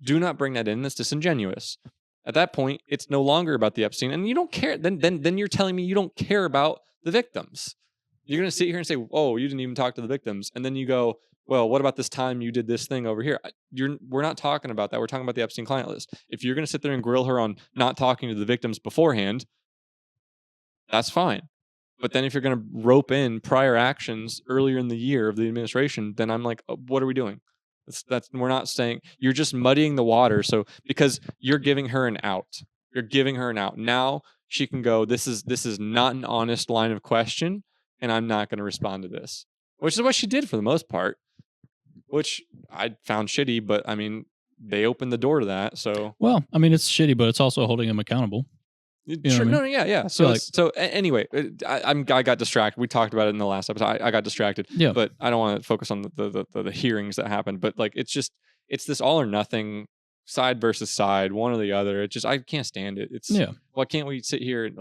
[SPEAKER 1] Do not bring that in. That's disingenuous. At that point, it's no longer about the Epstein, and you don't care. Then you're telling me you don't care about the victims. You're going to sit here and say, oh, you didn't even talk to the victims, and then you go, well, what about this time you did this thing over here? We're not talking about that. We're talking about the Epstein client list. If you're going to sit there and grill her on not talking to the victims beforehand, that's fine. But then if you're going to rope in prior actions earlier in the year of the administration, then I'm like, oh, what are we doing? We're not saying, you're just muddying the water. So because you're giving her an out, Now she can go, this is not an honest line of question, and I'm not going to respond to this, which is what she did for the most part, which I found shitty. But I mean, they opened the door to that. So
[SPEAKER 2] Well, I mean, it's shitty, but it's also holding him accountable.
[SPEAKER 1] sure,
[SPEAKER 2] what I mean?
[SPEAKER 1] no, yeah. So,
[SPEAKER 2] Yeah,
[SPEAKER 1] anyway, I got distracted. We talked about it in the last episode. I got distracted.
[SPEAKER 2] Yeah.
[SPEAKER 1] But I don't want to focus on the hearings that happened. But like, it's this all or nothing, side versus side, one or the other. I can't stand it.
[SPEAKER 2] Yeah.
[SPEAKER 1] Why can't we sit here and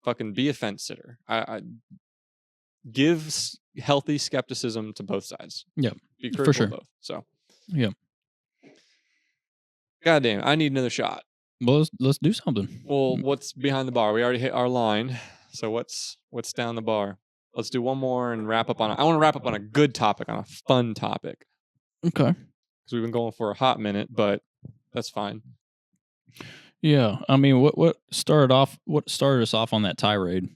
[SPEAKER 1] fucking be a fence sitter? I give healthy skepticism to both sides.
[SPEAKER 2] Yeah,
[SPEAKER 1] be
[SPEAKER 2] for
[SPEAKER 1] critical
[SPEAKER 2] sure.
[SPEAKER 1] of both. So
[SPEAKER 2] Yeah.
[SPEAKER 1] goddamn, I need another shot.
[SPEAKER 2] Well, let's do something.
[SPEAKER 1] Well, what's behind the bar? We already hit our line. So what's down the bar? Let's do one more and wrap up on I want to wrap up on a good topic, on a fun topic.
[SPEAKER 2] Okay.
[SPEAKER 1] Because we've been going for a hot minute, but that's fine.
[SPEAKER 2] Yeah. I mean, what started us off on that tirade?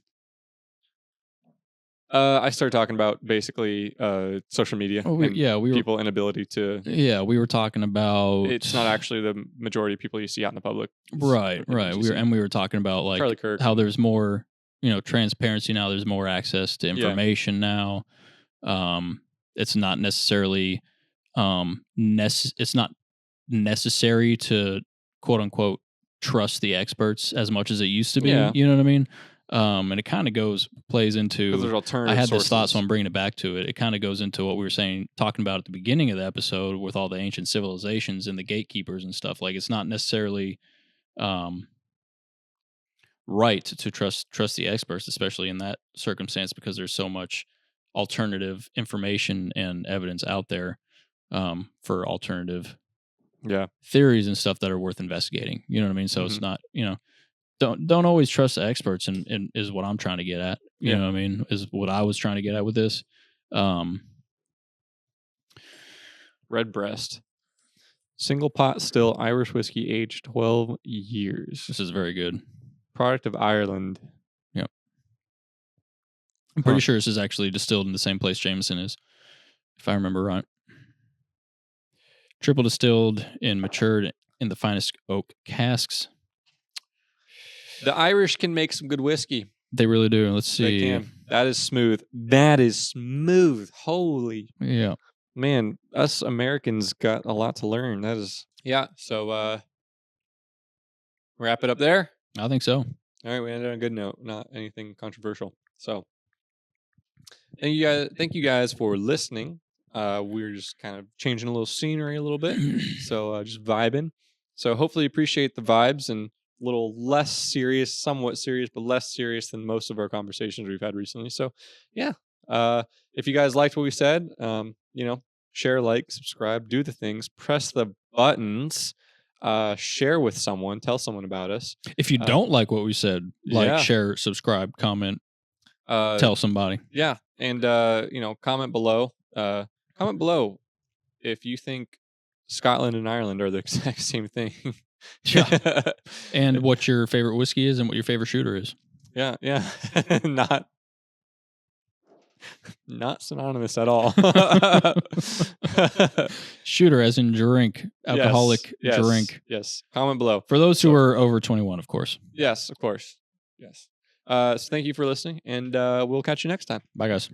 [SPEAKER 1] I started talking about basically social media.
[SPEAKER 2] Oh,
[SPEAKER 1] and
[SPEAKER 2] we were
[SPEAKER 1] people inability to.
[SPEAKER 2] Yeah, we were talking about.
[SPEAKER 1] It's not actually the majority of people you see out in the public.
[SPEAKER 2] Right. We were talking about like
[SPEAKER 1] Charlie Kirk.
[SPEAKER 2] how there's more, transparency now. There's more access to information now. It's not necessarily it's not necessary to quote unquote trust the experts as much as it used to be.
[SPEAKER 1] Yeah.
[SPEAKER 2] You know what I mean? And it kind of plays into.
[SPEAKER 1] There's alternative
[SPEAKER 2] I had
[SPEAKER 1] sources.
[SPEAKER 2] this thought, so I'm bringing it back to it. It kind of goes into what we were talking about at the beginning of the episode with all the ancient civilizations and the gatekeepers and stuff. Like, it's not necessarily right to trust the experts, especially in that circumstance, because there's so much alternative information and evidence out there for alternative theories and stuff that are worth investigating. You know what I mean? So it's not, don't always trust the experts, and is what I'm trying to get at. You know what I mean? Is what I was trying to get at with this.
[SPEAKER 1] Redbreast. Single pot still Irish whiskey, aged 12 years.
[SPEAKER 2] This is very good.
[SPEAKER 1] Product of Ireland.
[SPEAKER 2] Yep. I'm pretty sure this is actually distilled in the same place Jameson is, if I remember right. Triple distilled and matured in the finest oak casks.
[SPEAKER 1] The Irish can make some good whiskey.
[SPEAKER 2] They really do. Let's see.
[SPEAKER 1] They can. That is smooth. Holy.
[SPEAKER 2] Yeah.
[SPEAKER 1] Man, us Americans got a lot to learn. That is. Yeah. So, wrap it up there?
[SPEAKER 2] I think so.
[SPEAKER 1] All right. We ended on a good note. Not anything controversial. So, thank you guys for listening. We're just kind of changing a little scenery a little bit. So, just vibing. So, hopefully you appreciate the vibes and a little less serious, somewhat serious, but less serious than most of our conversations we've had recently. So, yeah. If you guys liked what we said, share, like, subscribe, do the things, press the buttons, share with someone, tell someone about us.
[SPEAKER 2] If you don't like what we said, share, subscribe, comment, tell somebody.
[SPEAKER 1] Yeah. And, comment below. Comment below if you think Scotland and Ireland are the exact same thing.
[SPEAKER 2] Yeah. And what your favorite whiskey is and what your favorite shooter is.
[SPEAKER 1] Yeah. Not synonymous at all.
[SPEAKER 2] Shooter as in drink, alcoholic drink.
[SPEAKER 1] Yes. Comment below.
[SPEAKER 2] For those who are over 21, of course.
[SPEAKER 1] Yes, of course. Yes. So thank you for listening, and we'll catch you next time.
[SPEAKER 2] Bye, guys.